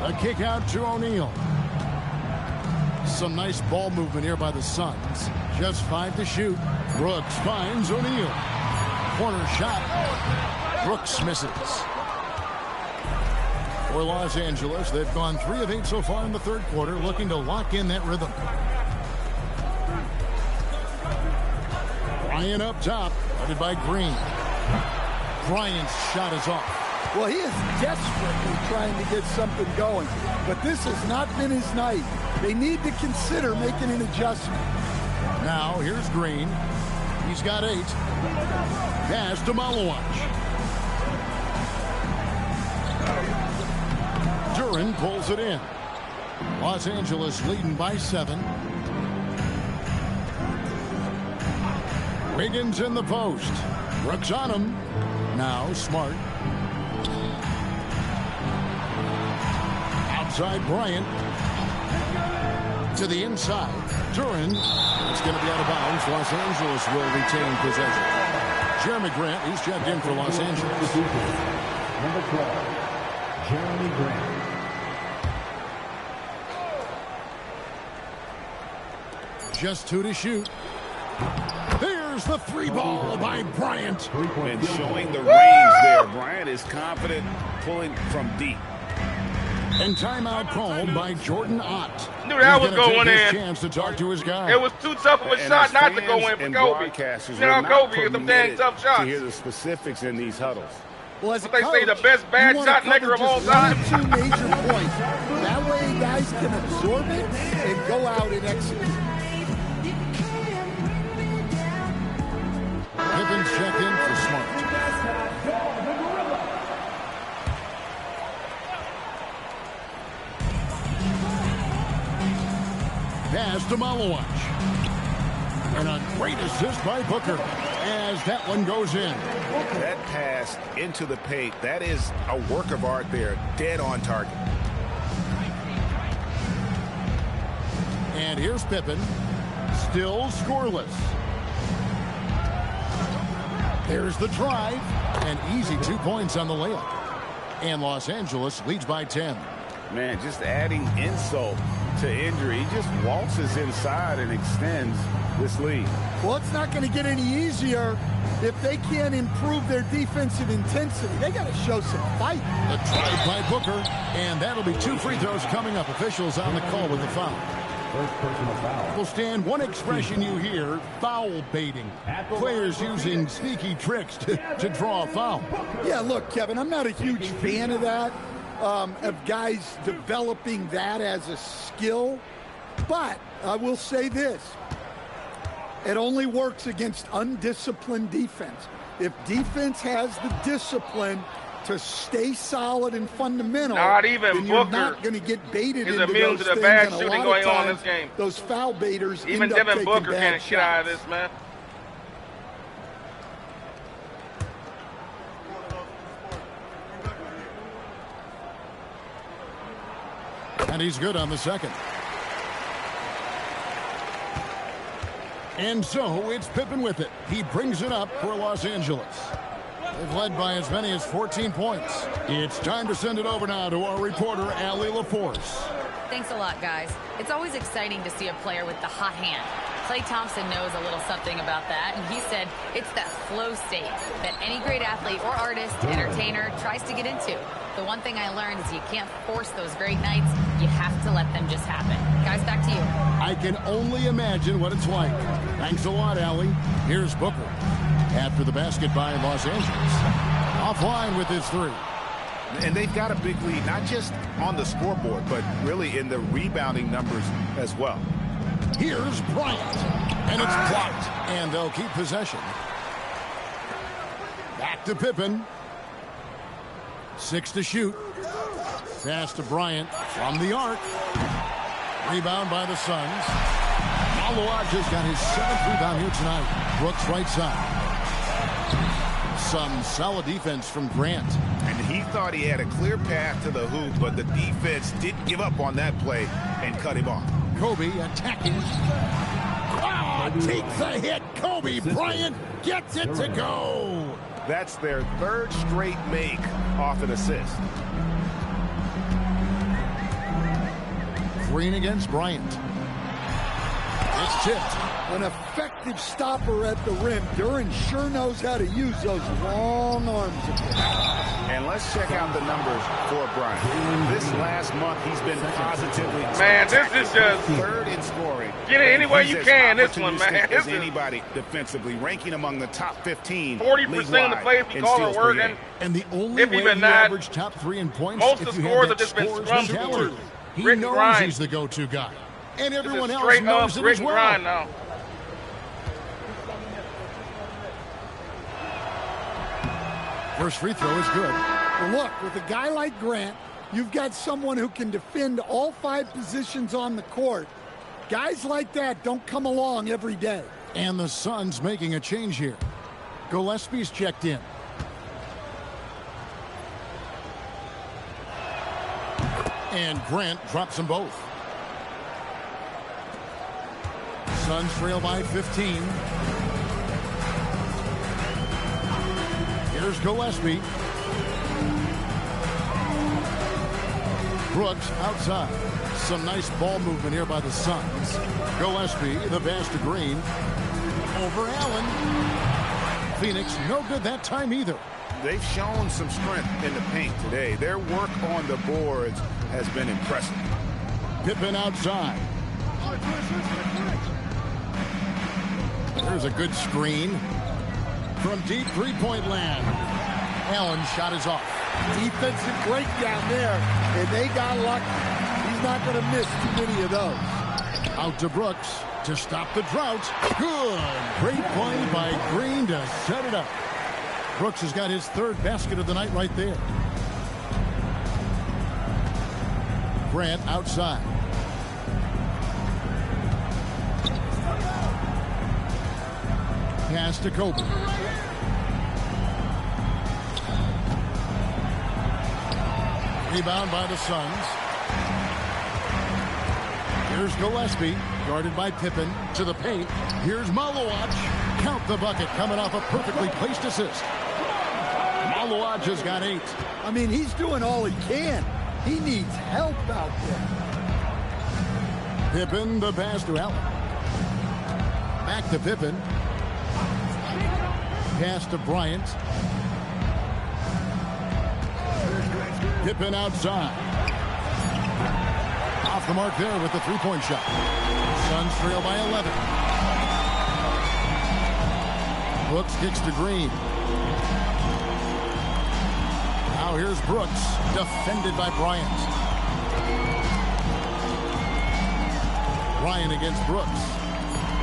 A kick out to O'Neal. Some nice ball movement here by the Suns. Just 5 to shoot. Brooks finds O'Neal. Corner shot. Brooks misses. For Los Angeles, they've gone 3 of 8 so far in the third quarter, looking to lock in that rhythm. Bryant up top, guarded by Green. Bryant's shot is off. Well, he is desperately trying to get something going, but this has not been his night. They need to consider making an adjustment. Now, here's Green. He's got 8. Pass to Malawach. Duren pulls it in. Los Angeles leading by 7. Wiggins in the post. Brooks on him. Now Smart. Outside Bryant. To the inside. Duren. It's going to be out of bounds. Los Angeles will retain possession. Jeremy Grant, he's checked in for Los Angeles. Number 12, Jeremy Grant. Just 2 to shoot. There's the 3 ball by Bryant. And showing the range there. Bryant is confident pulling from deep. And timeout called by Jordan Ott. Knew that was going in. Chance to talk to his guy. It was too tough of a shot not to go in for Kobe. Broadcasters Now Kobe is them dang tough shots. To hear the specifics in these huddles. Well, as what they say, the best bad shot maker of all time. 1 or 2 major points. That way, guys can absorb it and go out and execute. Gibbons check in for Smart. Pass to Malawach. And a great assist by Booker as that one goes in. That pass into the paint, that is a work of art there, dead on target. And here's Pippen, still scoreless. There's the drive, an easy 2 points on the layup. And Los Angeles leads by 10. Man, just adding insult to injury. He just waltzes inside and extends this lead. Well, it's not going to get any easier if they can't improve their defensive intensity. They got to show some fight. The drive by Booker, and that'll be 2 free throws coming up. Officials on the call with the foul. First personal foul. Well, Stan, one expression you hear, foul baiting. Players using sneaky tricks to draw a foul. Yeah, look, Kevin, I'm not a huge fan of that, of guys developing that as a skill. But I will say this. It only works against undisciplined defense. If defense has the discipline to stay solid and fundamental, Not even then you're Booker not going to get baited is into immune those to the things, bad and a shooting lot going of on in times, this game. those foul baiters Even end up Devin taking Booker bad can't get out of shots. this, man. And he's good on the second. And so it's Pippen with it. He brings it up for Los Angeles. They've led by as many as 14 points. It's time to send it over now to our reporter, Allie LaForce. Thanks a lot, guys. It's always exciting to see a player with the hot hand. Klay Thompson knows a little something about that, and he said it's that flow state that any great athlete or artist, entertainer tries to get into. The one thing I learned is you can't force those great nights. You have to let them just happen. Guys, back to you. I can only imagine what it's like. Thanks a lot, Allie. Here's Booker. After the basket by Los Angeles. Offline with his three. And they've got a big lead, not just on the scoreboard, but really in the rebounding numbers as well. Here's Bryant. And it's blocked. And they'll keep possession. Back to Pippen. 6 to shoot. Pass to Bryant from the arc. Rebound by the Suns. Malawad has got his 7th rebound here tonight. Brooks right side. Some solid defense from Grant. And he thought he had a clear path to the hoop, but the defense didn't give up on that play and cut him off. Kobe attacking. Takes a hit. Kobe Bryant gets it to go. That's their 3rd straight make off an assist. Green against Bryant. It's tipped. An effective stopper at the rim. Duren sure knows how to use those long arms of his. And let's check out the numbers for Bryant. This last month, he's been positively. Man, this is just 3rd in scoring. Get it any way you He's can. as This one, man. opportunistic This as is anybody defensively, ranking among the top 15. 40% of the plays we call are working. And the only If way even you not, average top 3 in points most if of the you scores have have just been scores scrum mentality. scores. He Grit and knows grind. he's the go-to guy. And This everyone is else straight knows up it grit as and well. grind now. First free throw is good. Well, look, with a guy like Grant, you've got someone who can defend all 5 positions on the court. Guys like that don't come along every day. And the Suns making a change here. Gillespie's checked in. And Grant drops them both. Suns trail by 15. Here's Gillespie. Brooks outside. Some nice ball movement here by the Suns. Gillespie, the pass to Green. Over Allen. Phoenix, no good that time either. They've shown some strength in the paint today. Their work on the boards has been impressive. Pippen outside. There's a good screen. From deep three-point land. Allen shot is off. Defensive breakdown there, and they got lucky. He's not going to miss too many of those. Out to Brooks to stop the drought. Good. Great play by Green to set it up. Brooks has got his 3rd basket of the night right there. Grant outside. Pass to Kobe. Rebound by the Suns. Here's Gillespie, guarded by Pippen, to the paint. Here's Malawad. Count the bucket, coming off a perfectly placed assist. Malawad has got 8. I mean, he's doing all he can. He needs help out there. Pippen, the pass to Allen. Back to Pippen. Pass to Bryant. Pippen outside. Off the mark there with the three-point shot. Suns trail by 11. Brooks kicks to Green. Now here's Brooks, defended by Bryant. Bryant against Brooks.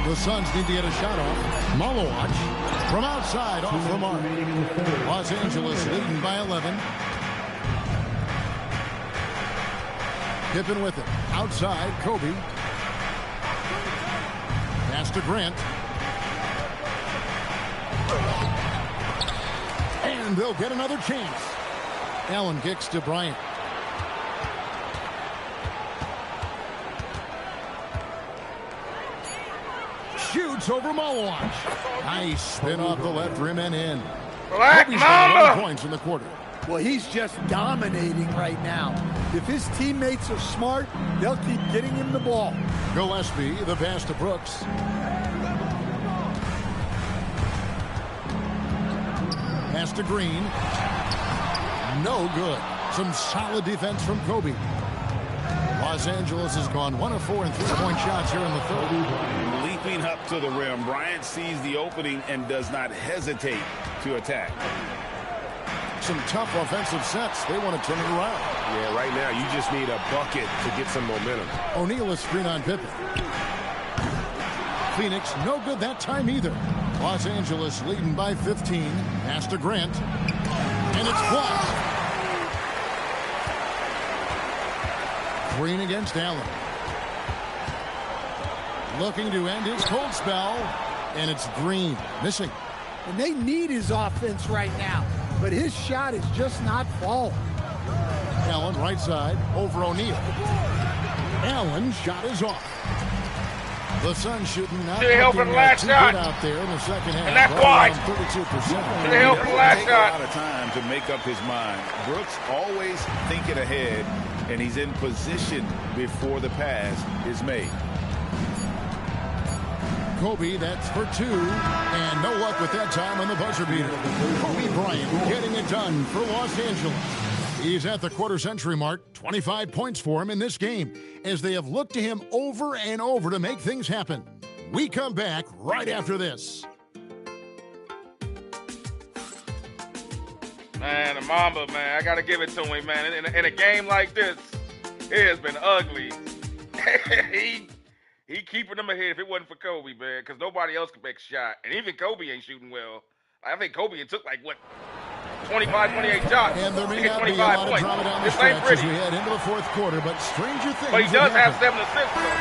The Suns need to get a shot off. Malowacz from outside off the mark. Los Angeles leading by 11. Pippen with it. Outside, Kobe. Pass to Grant. And they'll get another chance. Allen kicks to Bryant. Shoots over Malowacz. Nice spin off the left rim and in. Black Mamba! Points in the quarter. Well, he's just dominating right now. If his teammates are smart, they'll keep getting him the ball. Gillespie, the pass to Brooks. Pass to Green. No good. Some solid defense from Kobe. Los Angeles has gone 1 of 4 in three-point shots here in the third. Leaping up to the rim, Bryant sees the opening and does not hesitate to attack. Some tough offensive sets. They want to turn it around. Yeah, right now you just need a bucket to get some momentum. O'Neal is screen on Pippen. Phoenix, no good that time either. Los Angeles leading by 15. Pass to Grant. And it's blocked. Green against Allen. Looking to end his cold spell. And it's Green missing. And they need his offense right now. But his shot is just not falling. Allen right side over O'Neal. Allen's shot is off. The Suns shooting now. Should help in the last shot. Out there in the second half. And that's wide. 32%. Should help in the last shot. A lot of time to make up his mind. Brooks always thinking ahead, and he's in position before the pass is made. Kobe, that's for 2, and no luck with that time on the buzzer beater. Kobe Bryant getting it done for Los Angeles. He's at the quarter-century mark, 25 points for him in this game, as they have looked to him over and over to make things happen. We come back right after this. Man, the Mamba, man, I got to give it to him, man. In a game like this, it has been ugly. He keeping them ahead if it wasn't for Kobe, man, because nobody else can make a shot. And even Kobe ain't shooting well. I think Kobe took, 25, 28 shots. And there may not be a lot of drama down the stretch as we head into the fourth quarter, but stranger things. But he does have 7 assists, though.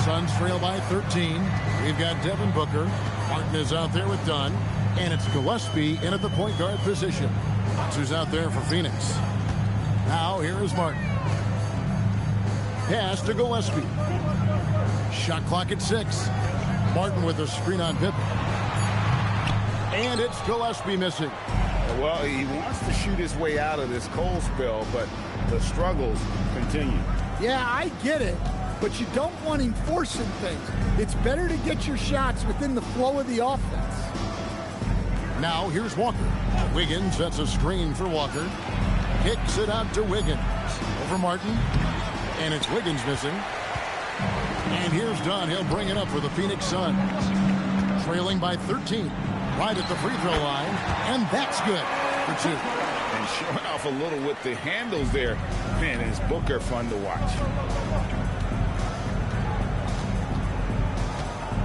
Suns trail by 13. We've got Devin Booker. Martin is out there with Dunn. And it's Gillespie in at the point guard position. That's who's out there for Phoenix. Now, here is Martin. Pass to Gillespie. Shot clock at 6. Martin with a screen on Pippen. And it's Gillespie missing. Well, he wants to shoot his way out of this cold spell, but the struggles continue. Yeah, I get it, but you don't want him forcing things. It's better to get your shots within the flow of the offense. Now, here's Walker. Wiggins sets a screen for Walker. Kicks it out to Wiggins. Over Martin. And it's Wiggins missing. And here's Dunn. He'll bring it up for the Phoenix Suns. Trailing by 13. Right at the free throw line. And that's good for 2. And showing off a little with the handles there. Man, is Booker fun to watch.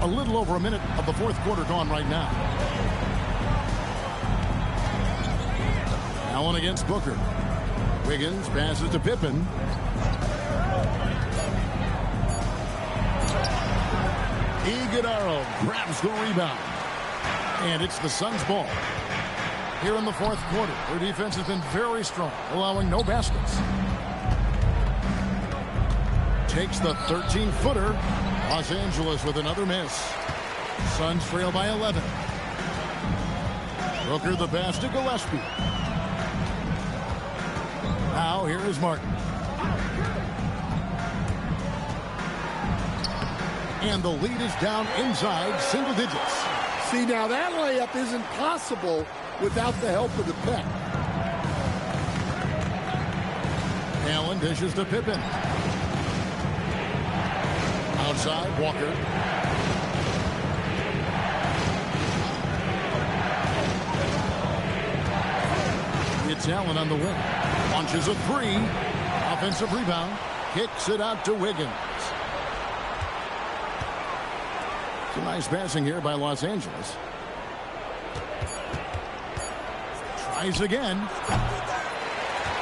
A little over a minute of the fourth quarter gone right now. Allen against Booker. Wiggins passes to Pippen. Iguodala grabs the rebound. And it's the Suns' ball. Here in the fourth quarter, their defense has been very strong, allowing no baskets. Takes the 13-footer. Los Angeles with another miss. Suns trail by 11. Booker the pass to Gillespie. Now here is Martin. And the lead is down inside single digits. See, now that layup isn't possible without the help of the pick. Allen dishes to Pippen. Outside, Walker. It's Allen on the wing. Launches a 3. Offensive rebound. Kicks it out to Wiggins. Some nice passing here by Los Angeles. Tries again.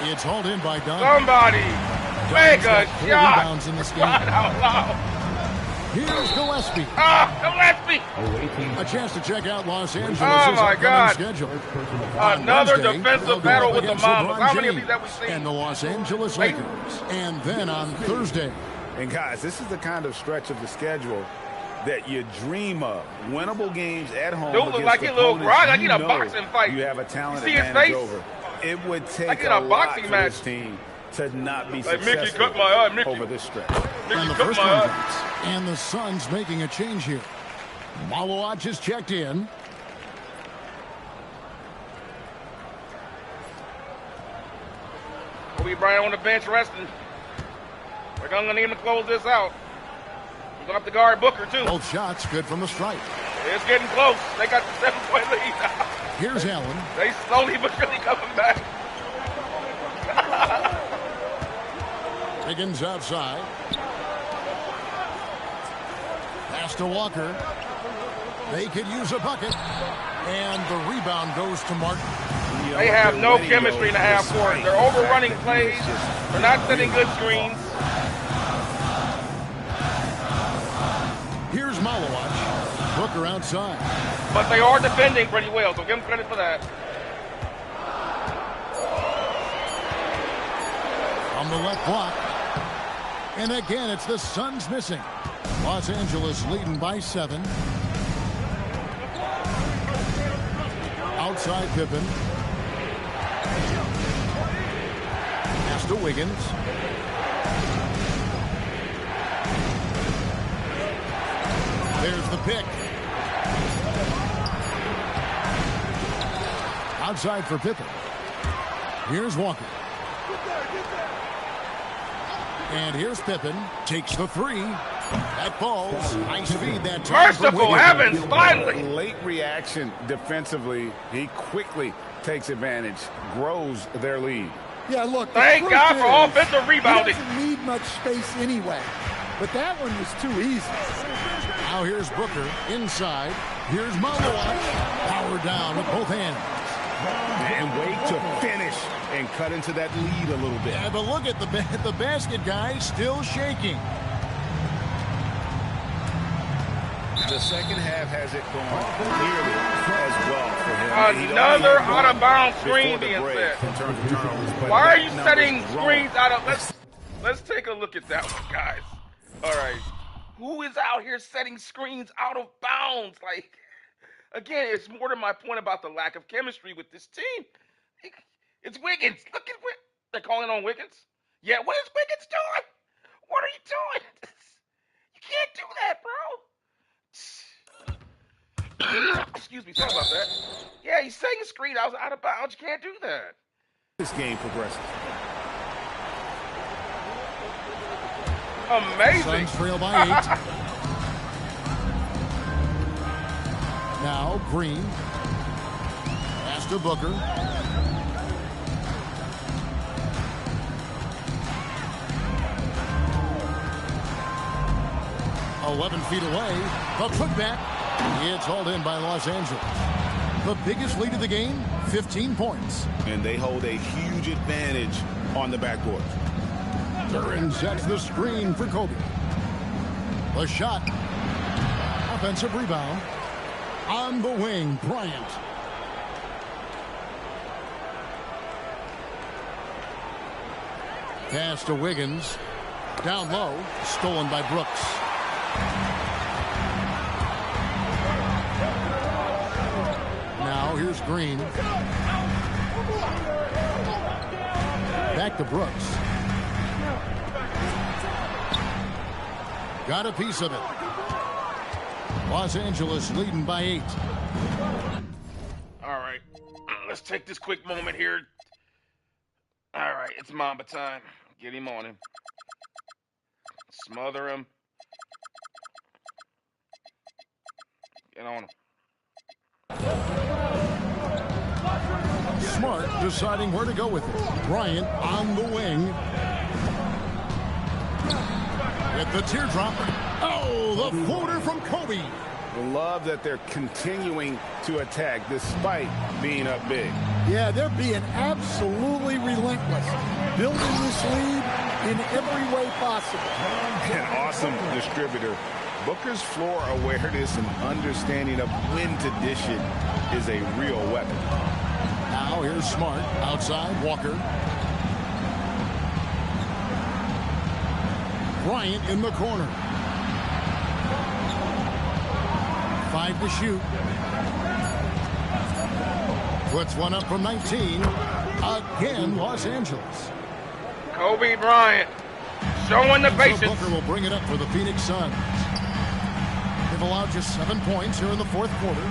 It's hauled in by Dunn. Somebody make a shot. Rebounds in this game. Out loud. Here's Gillespie. Gillespie. A chance to check out Los Angeles' schedule. Another Wednesday, defensive battle with the Mamba. How many of these have we seen? And the Los Angeles Lakers. And then on Thursday. And guys, this is the kind of stretch of the schedule that you dream of. Winnable games at home. Dude look like he a little grog. Like he in a boxing fight. You have a talent you see advantage his face? over. It would take like a lot boxing for match. this team to not be like successful Mickey cut my eye, Mickey. over this stretch. Mickey And the cut first my one eye. counts. And the Suns making a change here. Malawach is checked in. Kobe Bryant on the bench resting. We're going to need him to close this out. We're going to have to guard Booker, too. Both shots good from the stripe. It's getting close. They got the 7-point lead now. Here's Allen. They slowly but surely coming back. Higgins outside. Pass to Walker. They could use a bucket. And the rebound goes to Martin. They have no chemistry in the half court. They're overrunning plays. They're not setting good screens. Here's Malawach. Booker outside. But they are defending pretty well, so give them credit for that. On the left block. And again, it's the Suns missing. Los Angeles leading by 7. Outside Pippen. Pass to Wiggins. There's the pick. Outside for Pippen. Here's Walker. And here's Pippen. Takes the 3. That falls. Nice feed that time. Merciful heavens, finally. Late reaction defensively. He quickly takes advantage, grows their lead. Yeah, look. Thank God for offensive rebounding. He doesn't need much space anyway. But that one was too easy. Now here's Booker inside. Here's Malawach. Power down with both hands. And wait to finish and cut into that lead a little bit. Yeah, but look at the basket guy still shaking. The second half has it going clearly as well for him. Another out-of-bounds screen being set. Why are you setting screens out of... Let's take a look at that one, guys. All right. Who is out here setting screens out of bounds? Like, again, it's more to my point about the lack of chemistry with this team. It's Wiggins. Look at what they're calling on Wiggins. Yeah, what is Wiggins doing? What are you doing? You can't do that, bro. Excuse me, sorry about that. Yeah, he's setting a screen out of bounds. You can't do that. This game progresses. Amazing. Suns trail by 8. Now Green. Pass to Booker. "11 feet away. The putback. It's hauled in by Los Angeles. The biggest lead of the game, 15 points. And they hold a huge advantage on the backboard. Duren sets the screen for Kobe. The shot. Offensive rebound. On the wing, Bryant. Pass to Wiggins. Down low. Stolen by Brooks. Now here's Green. Back to Brooks. Got a piece of it. Los Angeles leading by 8. All right. Let's take this quick moment here. All right, it's Mamba time. Get him on him. Smother him. Get on him. Smart deciding where to go with it. Bryant on the wing. With the teardrop. Oh, the floater from Kobe. Love that they're continuing to attack despite being up big. Yeah, they're being absolutely relentless, building this lead in every way possible. An awesome distributor. Booker's floor awareness and understanding of when to dish it is a real weapon. Now here's Smart. Outside, Walker. Bryant in the corner. 5 to shoot. Puts one up from 19. Again, Los Angeles. Kobe Bryant showing the patience. So Booker will bring it up for the Phoenix Suns. They've allowed just 7 points here in the fourth quarter.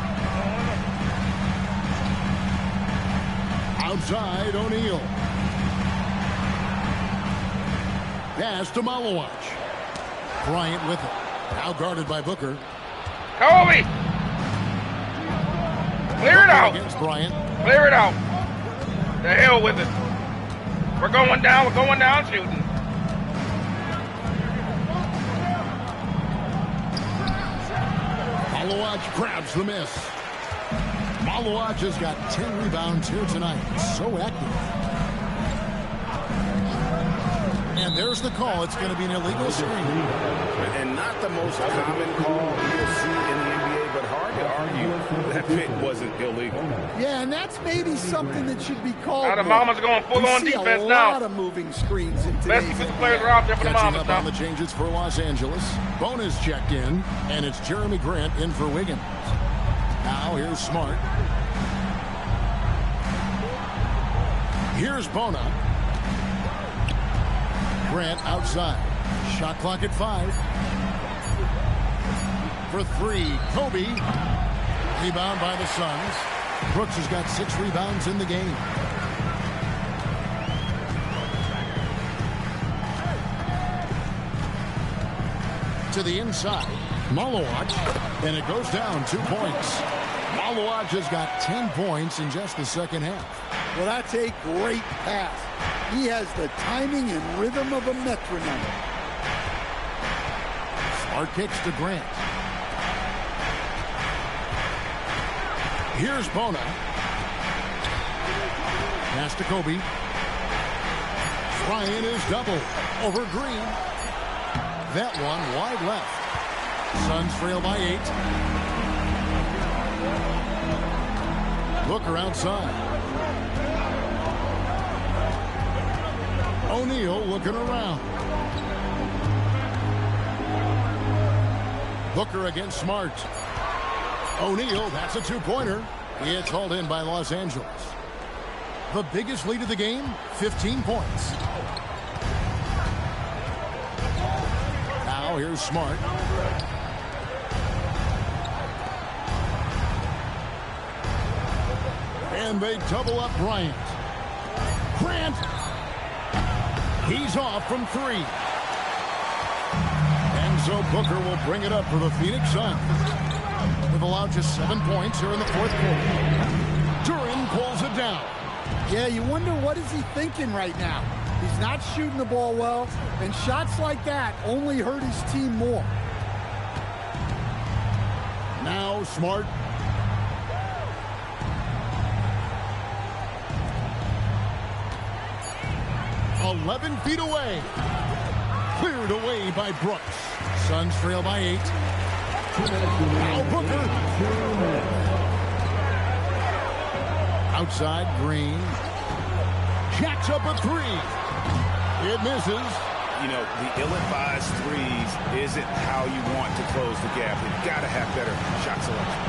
Outside, O'Neal. Pass to Malawach. Bryant with it. Now guarded by Booker. Kobe! Clear it out. Against Bryant. Clear it out. The hell with it. We're going down. We're going down shooting. Malawach grabs the miss. Malawach has got 10 rebounds here tonight. So active. And there's the call. It's going to be an illegal screen. And not the most common call you'll see in the NBA, but hard to argue that fit wasn't illegal. Yeah, and that's maybe something that should be called. Now the Mama's going full on defense now. A lot of moving screens in Best today's defensive players are out there for the Catching Mamas up now. on the changes for Los Angeles. Bonus checked in, and it's Jeremy Grant in for Wiggins. Now here's Smart. Here's Bona. Grant outside. Shot clock at 5. For 3, Kobe. Rebound by the Suns. Brooks has got 6 rebounds in the game. To the inside. Malawach. And it goes down 2 points. Malawach has got 10 points in just the second half. Well, that's a great pass. He has the timing and rhythm of a metronome. Smart kicks to Grant. Here's Bona. Pass to Kobe. Bryant is double over Green. That one wide left. Suns trail by 8. Booker outside. O'Neal looking around. Booker against Smart. O'Neal, that's a 2-pointer. It's hauled in by Los Angeles. The biggest lead of the game, 15 points. Now here's Smart. And they double up Bryant. Grant. He's off from 3. And so Booker will bring it up for the Phoenix Suns. They've allowed just 7 points here in the fourth quarter. Duren pulls it down. Yeah, you wonder what is he thinking right now. He's not shooting the ball well, and shots like that only hurt his team more. Now Smart. "11 feet away." Cleared away by Brooks. Suns trail by 8. Now Booker. Outside, Green. Jacks up a 3. It misses. You know, the ill-advised threes isn't how you want to close the gap. You've got to have better shot selection.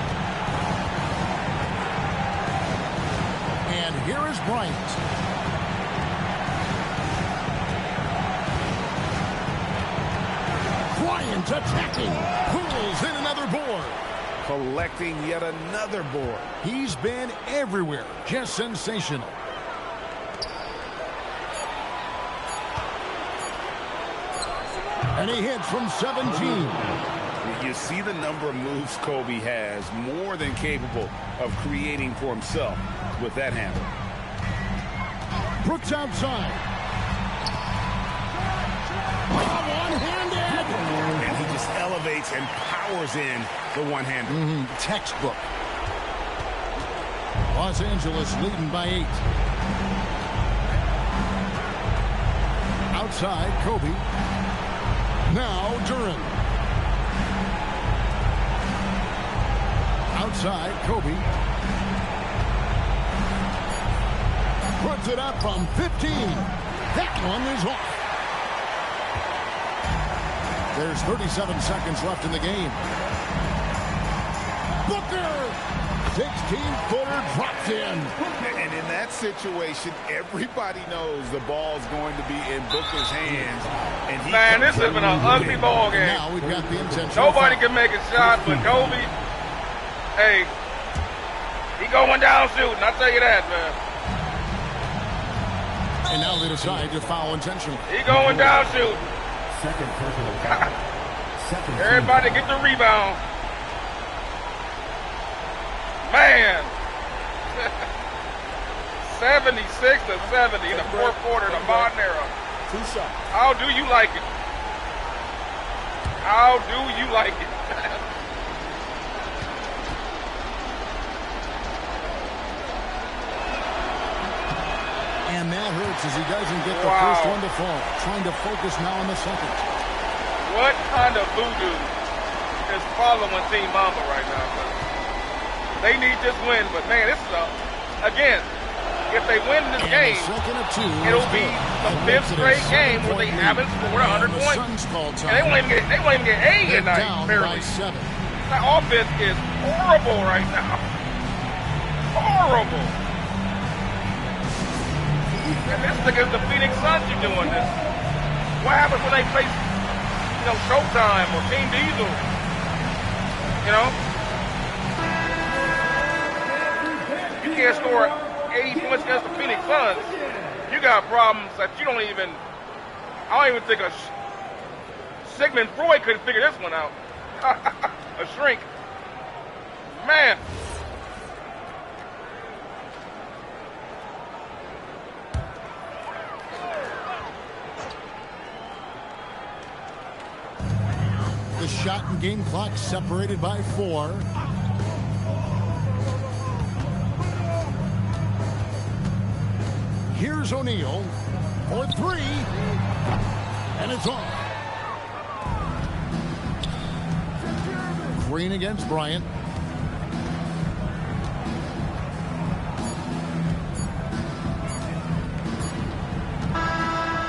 And here is Bryant. Bryant attacking. Pulls in another board. Collecting yet another board. He's been everywhere. Just sensational. And he hits from 17. You see the number of moves Kobe has, more than capable of creating for himself with that handle. Brooks outside. One-handed. And he just elevates elevates and powers in the one-hander. Textbook. Los Angeles leading by 8. Outside, Kobe. Now, Duren. Outside, Kobe. Puts it up from 15. That one is off. There's 37 seconds left in the game. Booker! 16-footer drops in. And in that situation, everybody knows the ball's going to be in Booker's hands. And Man, this has been an ugly ball game. Now we've got the intentional Nobody foul. can make a shot but Kobe. Hey, he going down shooting, I'll tell you that, man. And now they decide to foul intentionally. He going down shooting. Second personal foul. Second. Everybody get the rebound. Man. 76-70 in the fourth quarter of the modern era. 2 shots. How do you like it? How do you like it? And that hurts as he doesn't get the Wow. first one to fall. Trying to focus now on the second. What kind of voodoo is following Team Mamba right now? Man? They need this win, but man, this is again, if they win this And game, the second of 2 it'll is be good. the That fifth makes it a straight game where they 7-point haven't lead. scored 100 And the points. Suns call And time. they won't even get 8 They're tonight, down barely. by 7. That offense is horrible right now. Horrible. And this is against the Phoenix Suns you're doing this. What happens when they face, Showdown or Team Diesel? You can't score 80 points against the Phoenix Suns. You got problems that you don't even, I don't even think Sigmund Freud couldn't figure this one out. A shrink. Man. The shot and game clock separated by 4. Here's O'Neal for 3. And it's off. Green against Bryant.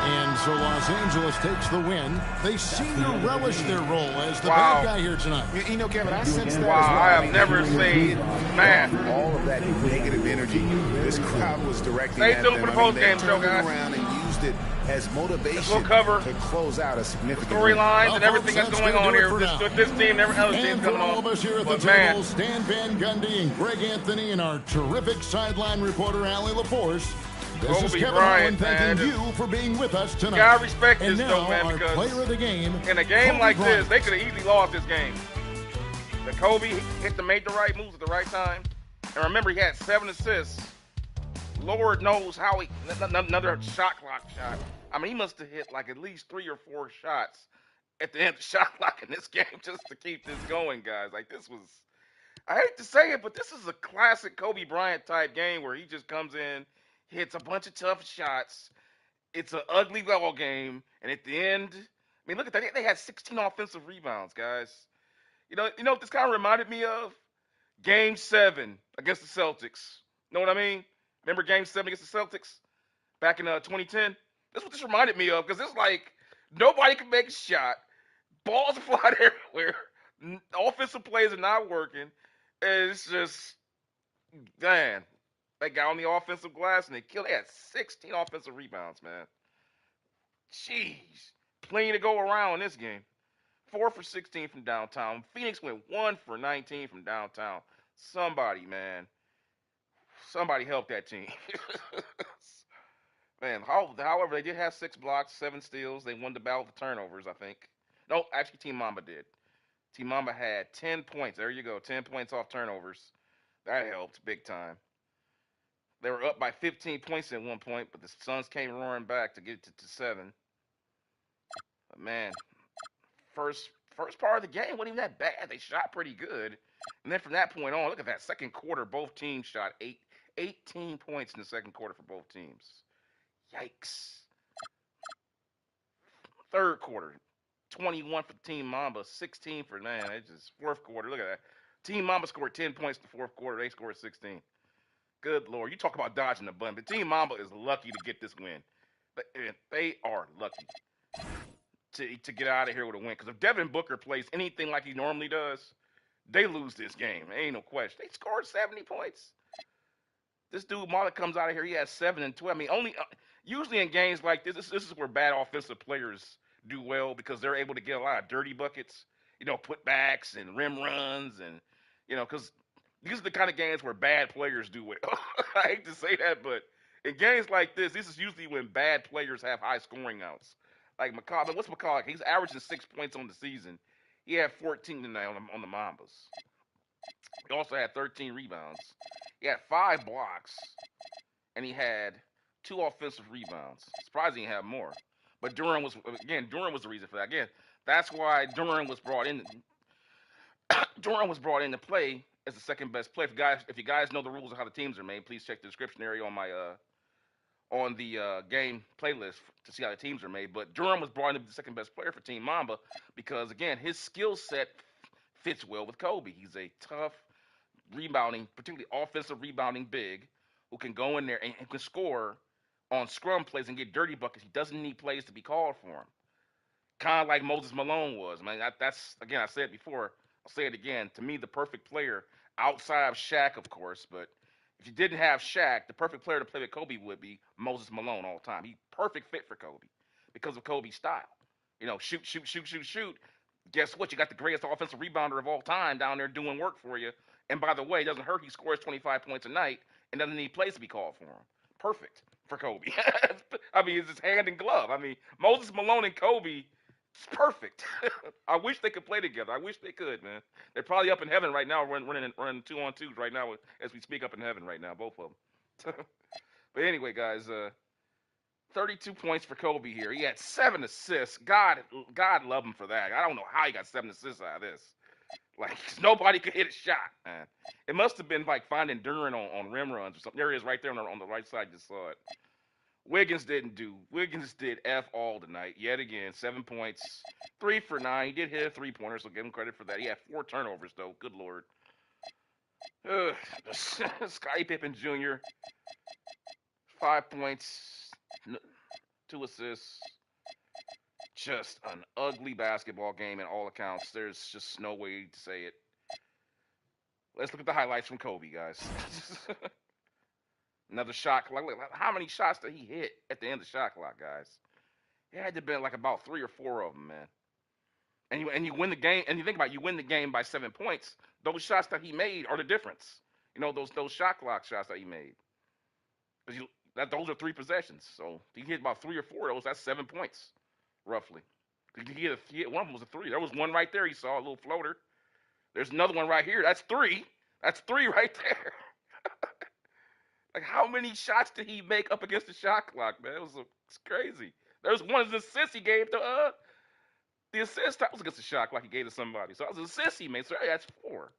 And so Los Angeles takes the win. They seem to relish their role as the bad guy here tonight. Kevin, I sense that as well. I have never seen, man. All of that negative energy this crowd was directing Stay at tuned them. for the post-game they show, turned it guys. around and used it as motivation We'll cover to close out a significant storylines win. and everything that's going on here with this team and every other team And for coming all on. of us here at the But man, table, Stan Van Gundy and Greg Anthony and our terrific sideline reporter, Allie LaForce. This is Kobe Kevin Bryant, Holland thanking man. you for being with us tonight. gotta respect and this now though, man, our because player of the game, in a game Kobe like Bryant. this, they could have easily lost this game. But Kobe made the right moves at the right time. And remember, he had 7 assists. Lord knows how another shot clock shot. I mean, he must have hit like at least 3 or 4 shots at the end of the shot clock in this game just to keep this going, guys. Like, this was, I hate to say it, but this is a classic Kobe Bryant type game where he just comes in, hits a bunch of tough shots. It's an ugly ball game, and at the end, I mean, look at that. They had 16 offensive rebounds, guys. You know what this kind of reminded me of? Game 7 against the Celtics. Know what I mean? Remember Game 7 against the Celtics back in 2010? That's what this reminded me of, because it's like nobody can make a shot. Balls are flying everywhere. Offensive plays are not working. And it's just, man. They got on the offensive glass and they killed. They had 16 offensive rebounds, man. Jeez. Plenty to go around in this game. 4 for 16 from downtown. Phoenix went 1 for 19 from downtown. Somebody, man. Somebody help that team. Man, however, they did have 6 blocks, 7 steals. They won the battle for turnovers, I think. No, actually, Team Mamba did. Team Mamba had 10 points. There you go. 10 points off turnovers. That helped big time. They were up by 15 points at one point, but the Suns came roaring back to get it to 7. But man, first first part of the game wasn't even that bad. They shot pretty good. And then from that point on, look at that second quarter. Both teams shot 18 points in the second quarter for both teams. Yikes. Third quarter, 21 for Team Mamba, 16 for man. It's just fourth quarter. Look at that. Team Mamba scored 10 points in the fourth quarter. They scored 16. Good Lord. You talk about dodging the bun. But Team Mamba is lucky to get this win. They are lucky to get out of here with a win. Because if Devin Booker plays anything like he normally does, they lose this game. Ain't no question. They scored 70 points. This dude Malik comes out of here. He has 7 and 12. I mean, only usually in games like this is where bad offensive players do well because they're able to get a lot of dirty buckets, putbacks and rim runs, and because these are the kind of games where bad players do well. I hate to say that, but in games like this is usually when bad players have high scoring outs. Like McCall, what's McCall? He's averaging 6 points on the season. He had 14 tonight on the Mambas. He also had 13 rebounds. He had 5 blocks, and he had 2 offensive rebounds. Surprised he didn't have more. But Duren was the reason for that. Again, that's why Duren was brought in. Duren was brought into play as the second best player. If you guys know the rules of how the teams are made, please check the description area on my on the game playlist to see how the teams are made. But Duren was brought in to be the second best player for Team Mamba because again his skill set fits well with Kobe. He's a tough rebounding, particularly offensive rebounding big who can go in there and can score on scrum plays and get dirty buckets. He doesn't need plays to be called for him. Kind of like Moses Malone was. I mean, that's, again, I said it before, I'll say it again. To me, the perfect player outside of Shaq, of course, but if you didn't have Shaq, the perfect player to play with Kobe would be Moses Malone all the time. He's perfect fit for Kobe because of Kobe's style. Shoot, shoot, shoot, shoot, shoot. Guess what? You got the greatest offensive rebounder of all time down there doing work for you. And by the way, it doesn't hurt. He scores 25 points a night and doesn't need plays to be called for him. Perfect for Kobe. I mean, it's just hand in glove. I mean, Moses Malone and Kobe, it's perfect. I wish they could play together. I wish they could, man. They're probably up in heaven right now, running 2-on-2s right now as we speak up in heaven right now, both of them. But anyway, guys, 32 points for Kobe here. He had 7 assists. God love him for that. I don't know how he got 7 assists out of this. Like, nobody could hit a shot, man. It must have been like finding Duren on rim runs or something. There he is right there on the right side. You saw it. Wiggins did F all tonight. Yet again, 7 points, 3 for 9. He did hit a three-pointer, so give him credit for that. He had 4 turnovers, though. Good Lord. Scottie Pippen Jr., 5 points, 2 assists. Just an ugly basketball game in all accounts. There's just no way to say it. Let's look at the highlights from Kobe, guys. Another shot clock. How many shots did he hit at the end of the shot clock, guys? It had to have been like about 3 or 4 of them, man. And you win the game. And you think about it, you win the game by 7 points. Those shots that he made are the difference. Those shot clock shots that he made. Because those are 3 possessions. So he hit about 3 or 4 of those. That's 7 points. Roughly. One of them was a 3. There was one right there. He saw a little floater. There's another one right here. That's 3. That's 3 right there. Like, how many shots did he make up against the shot clock, man? It's crazy. There's one of the assists he gave to the assist that was against the shot clock he gave to somebody. So that was an assist he made. So that's 4.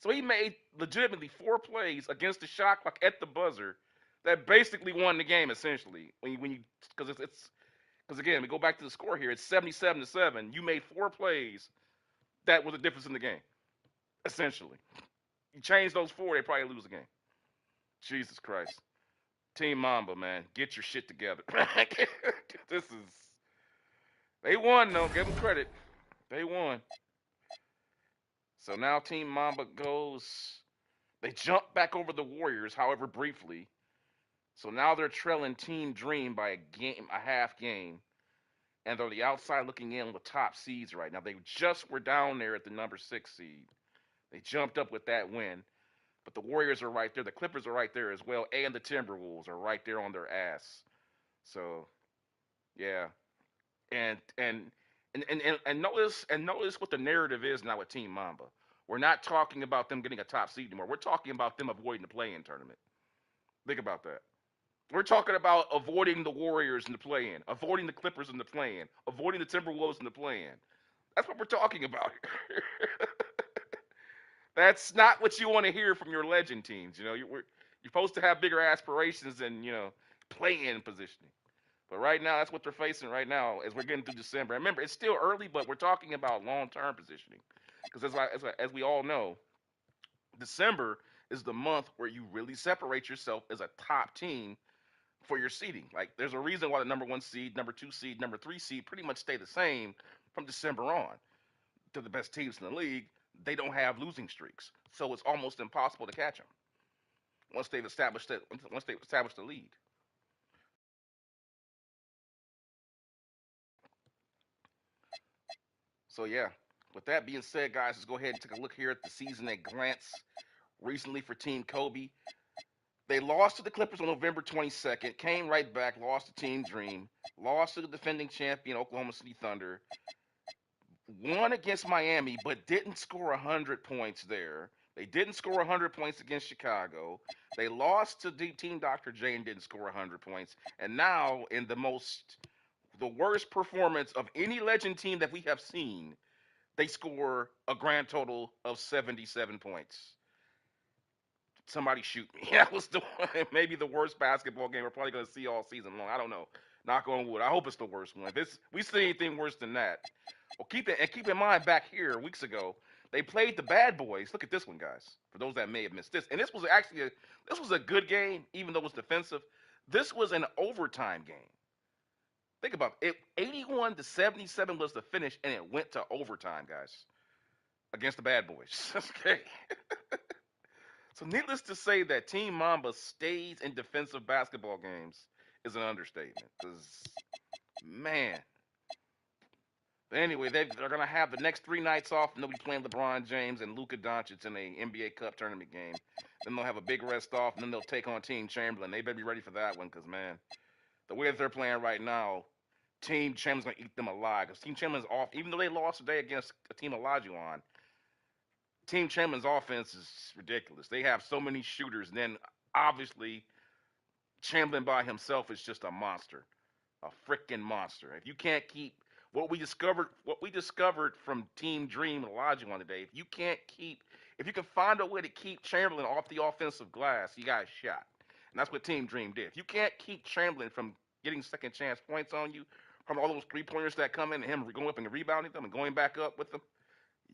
So he made legitimately 4 plays against the shot clock at the buzzer that basically won the game essentially. Because again, we go back to the score here. It's 77-7. You made 4 plays that were the difference in the game, essentially. You change those 4, they probably lose the game. Jesus Christ. Team Mamba, man, get your shit together. They won, though. Give them credit. They won. So now Team Mamba they jump back over the Warriors, however briefly. So now they're trailing Team Dream by a half game. And they're the outside looking in with top seeds right now. They just were down there at the number 6 seed. They jumped up with that win. But the Warriors are right there. The Clippers are right there as well. And the Timberwolves are right there on their ass. So, yeah. And notice what the narrative is now with Team Mamba. We're not talking about them getting a top seed anymore. We're talking about them avoiding the play-in tournament. Think about that. We're talking about avoiding the Warriors in the play-in, avoiding the Clippers in the play-in, avoiding the Timberwolves in the play-in. That's what we're talking about here. That's not what you want to hear from your legend teams. You're supposed to have bigger aspirations than play-in positioning. But right now, that's what they're facing right now as we're getting through December. Remember, it's still early, but we're talking about long-term positioning. Because as we all know, December is the month where you really separate yourself as a top team for your seeding. Like, there's a reason why the number 1 seed, number 2 seed, number 3 seed pretty much stay the same from December on. To the best teams in the league, they don't have losing streaks, so it's almost impossible to catch them once they've established the lead. So yeah, with that being said, guys, let's go ahead and take a look here at the season at glance. Recently for Team Kobe, they lost to the Clippers on November 22nd, came right back, lost to Team Dream, lost to the defending champion Oklahoma City Thunder, won against Miami, but didn't score 100 points there. They didn't score 100 points against Chicago. They lost to Team Dr. J and didn't score 100 points. And now, in the worst performance of any legend team that we have seen, they score a grand total of 77 points. Somebody shoot me. That was maybe the worst basketball game we're probably going to see all season long. I don't know. Knock on wood. I hope it's the worst one. If we see anything worse than that, well, keep in mind back here weeks ago they played the Bad Boys. Look at this one, guys. For those that may have missed this, and this was a good game, even though it was defensive. This was an overtime game. Think about it. 81-77 was the finish, and it went to overtime, guys, against the Bad Boys. Okay. So, needless to say, that Team Mamba stays in defensive basketball games is an understatement. Because, man. But anyway, they're going to have the next 3 nights off, and they'll be playing LeBron James and Luka Doncic in a NBA Cup tournament game. Then they'll have a big rest off, and then they'll take on Team Chamberlain. They better be ready for that one, because, man, the way that they're playing right now, Team Chamberlain's going to eat them alive. Because Team Chamberlain's off, even though they lost today against a team Olajuwon, Team Chamberlain's offense is ridiculous. They have so many shooters, and then obviously Chamberlain by himself is just a monster, a freaking monster. If you can't keep what we discovered from Team Dream and Olajuwon today, if you can find a way to keep Chamberlain off the offensive glass, you got shot. And that's what Team Dream did. If you can't keep Chamberlain from getting second chance points on you, from all those 3-pointers that come in and him going up and rebounding them and going back up with them,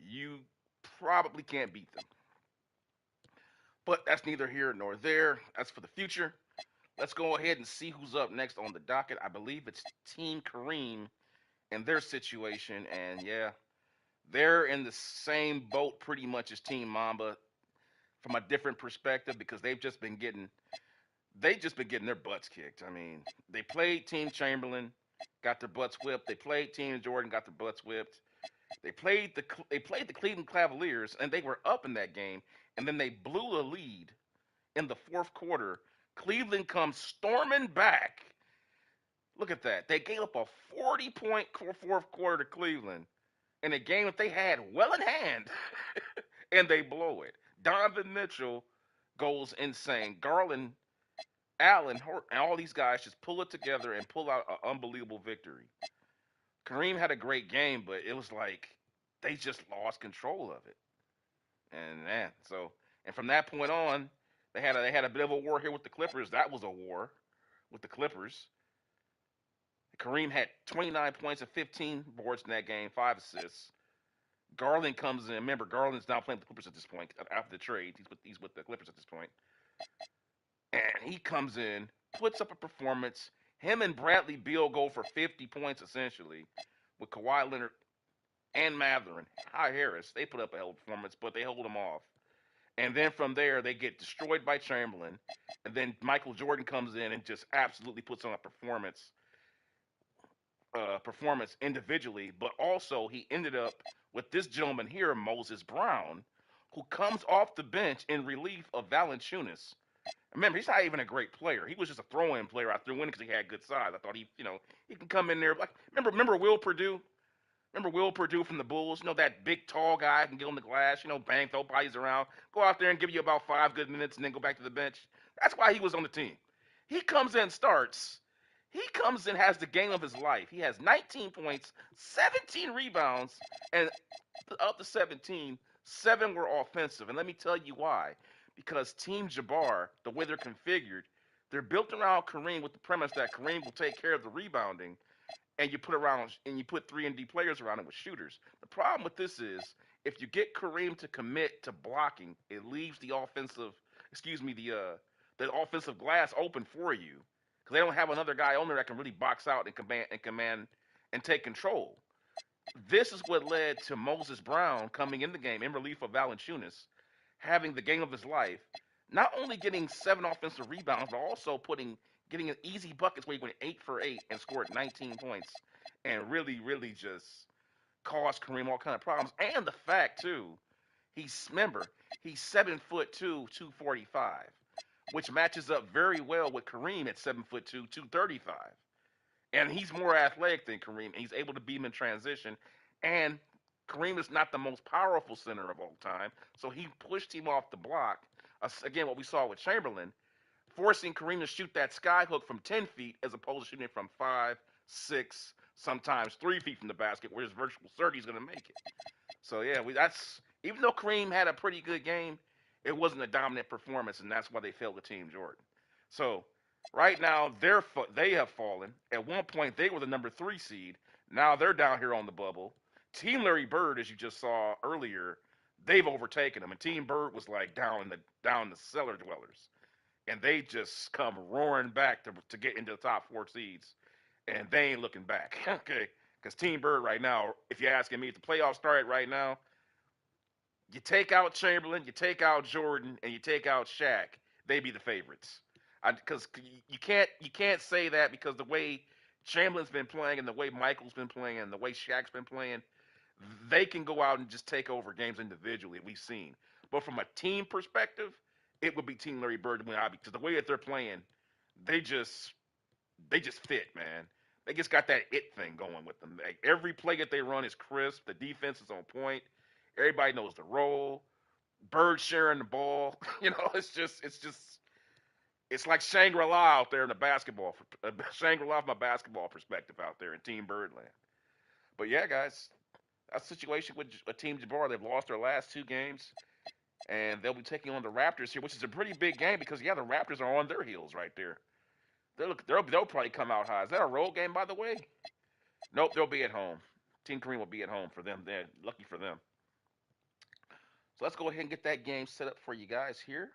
you probably can't beat them. But that's neither here nor there. That's for the future. Let's go ahead and see who's up next on the docket. I believe it's Team Kareem and their situation. And yeah, they're in the same boat pretty much as Team Mamba from a different perspective because they've just been getting their butts kicked. I mean, they played Team Chamberlain, got their butts whipped. They played Team Jordan, got their butts whipped. They played the Cleveland Cavaliers, and they were up in that game, and then they blew the lead in the fourth quarter. Cleveland comes storming back. Look at that. They gave up a 40-point fourth quarter to Cleveland in a game that they had well in hand, and they blow it. Donovan Mitchell goes insane. Garland, Allen, and all these guys just pull it together and pull out an unbelievable victory. Kareem had a great game, but it was like they just lost control of it. And man, and from that point on, they had a bit of a war here with the Clippers. That was a war with the Clippers. Kareem had 29 points and 15 boards in that game, 5 assists. Garland comes in. Remember, Garland's now playing with the Clippers at this point after the trade. He's with the Clippers at this point. And he comes in, puts up a performance. Him and Bradley Beal go for 50 points essentially with Kawhi Leonard and Mather and High Harris. They put up a hell of a performance, but they hold them off. And then from there, they get destroyed by Chamberlain. And then Michael Jordan comes in and just absolutely puts on a performance individually. But also, he ended up with this gentleman here, Moses Brown, who comes off the bench in relief of Valanciunas. Remember, he's not even a great player. He was just a throw-in player. I threw in because he had good size. I thought he can come in there. Like, remember Will Perdue? Remember Will Perdue from the Bulls? That big, tall guy can get on the glass, bang, throw bodies around, go out there and give you about 5 good minutes and then go back to the bench. That's why he was on the team. He comes in, starts. He comes in, has the game of his life. He has 19 points, 17 rebounds, and of the 17, 7 were offensive. And let me tell you why. Because Team Jabbar, the way they're configured, they're built around Kareem with the premise that Kareem will take care of the rebounding, and you put 3 and D players around him with shooters. The problem with this is if you get Kareem to commit to blocking, it leaves the offensive glass open for you because they don't have another guy on there that can really box out and command and take control. This is what led to Moses Brown coming in the game in relief of Valanciunas, having the game of his life, not only getting 7 offensive rebounds, but also getting an easy buckets where he went 8 for 8 and scored 19 points, and really just caused Kareem all kind of problems. And the fact too, he's 7'2", 245, which matches up very well with Kareem at 7'2", 235. And he's more athletic than Kareem. And he's able to beat him in transition. And Kareem is not the most powerful center of all time, so he pushed him off the block. Again, what we saw with Chamberlain, forcing Kareem to shoot that sky hook from 10 feet as opposed to shooting it from 5, 6, sometimes 3 feet from the basket, where his virtual 30 is going to make it. So yeah, that's even though Kareem had a pretty good game, it wasn't a dominant performance, and that's why they failed the Team Jordan. So right now they have fallen. At one point they were the number 3 seed. Now they're down here on the bubble. Team Larry Bird, as you just saw earlier, they've overtaken them, and Team Bird was like down in the cellar dwellers, and they just come roaring back to get into the top 4 seeds, and they ain't looking back. Okay, because Team Bird right now, if you're asking me, if the playoffs started right now, you take out Chamberlain, you take out Jordan, and you take out Shaq, they be the favorites. Because you can't say that because the way Chamberlain's been playing and the way Michael's been playing and the way Shaq's been playing, they can go out and just take over games individually. We've seen, but from a team perspective, it would be Team Larry Bird to win because the way that they're playing, they just they just fit, man. They just got that it thing going with them. Like, every play that they run is crisp. The defense is on point. Everybody knows the role. Bird sharing the ball. It's like Shangri-La out there in the basketball. Shangri-La from a basketball perspective out there in Team Birdland. But yeah, guys, that's a situation with Team Jabbar. They've lost their last 2 games, and they'll be taking on the Raptors here, which is a pretty big game because yeah, the Raptors are on their heels right there. They'll probably come out high. Is that a road game, by the way? Nope, they'll be at home. Team Kareem will be at home for them. They're lucky for them. So let's go ahead and get that game set up for you guys here.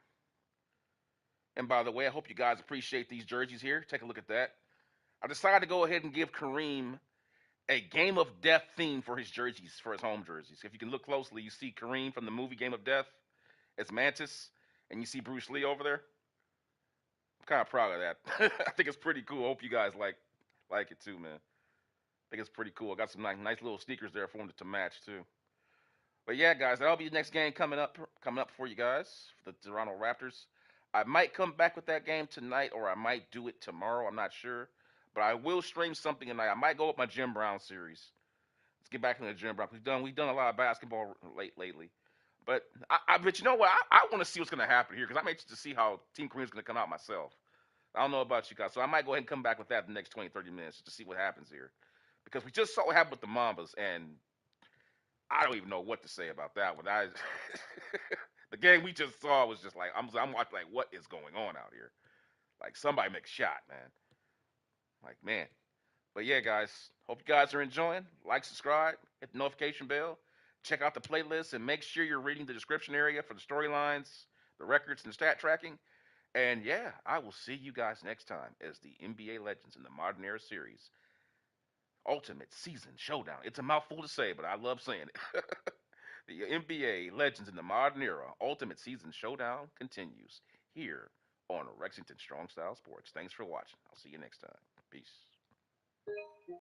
And by the way, I hope you guys appreciate these jerseys here. Take a look at that. I decided to go ahead and give Kareem a Game of Death theme for his jerseys, for his home jerseys. If you can look closely, you see Kareem from the movie Game of Death as Mantis, and you see Bruce Lee over there. I'm kind of proud of that. I think it's pretty cool. I hope you guys like it too, man. I think it's pretty cool. I got some nice little sneakers there for him to match too. But yeah, guys, that'll be the next game coming up for you guys, for the Toronto Raptors. I might come back with that game tonight, or I might do it tomorrow. I'm not sure, but I will stream something tonight. I might go with my Jim Brown series. Let's get back into the Jim Brown. We've done a lot of basketball lately, but you know what? I want to see what's going to happen here because I'm anxious to see how Team Kareem's going to come out myself. I don't know about you guys, so I might go ahead and come back with that in the next 20, 30 minutes to see what happens here. Because we just saw what happened with the Mambas, and I don't even know what to say about that one. The game we just saw was just like I'm watching like what is going on out here? Like somebody make a shot, man. Like man. But yeah, guys, hope you guys are enjoying. Like, subscribe, hit the notification bell, check out the playlist, and make sure you're reading the description area for the storylines, the records, and the stat tracking. And yeah, I will see you guys next time as the NBA Legends in the Modern Era series Ultimate Season Showdown. It's a mouthful to say, but I love saying it. The NBA Legends in the Modern Era Ultimate Season Showdown continues here on Lexington Strong Style Sports. Thanks for watching. I'll see you next time. Peace.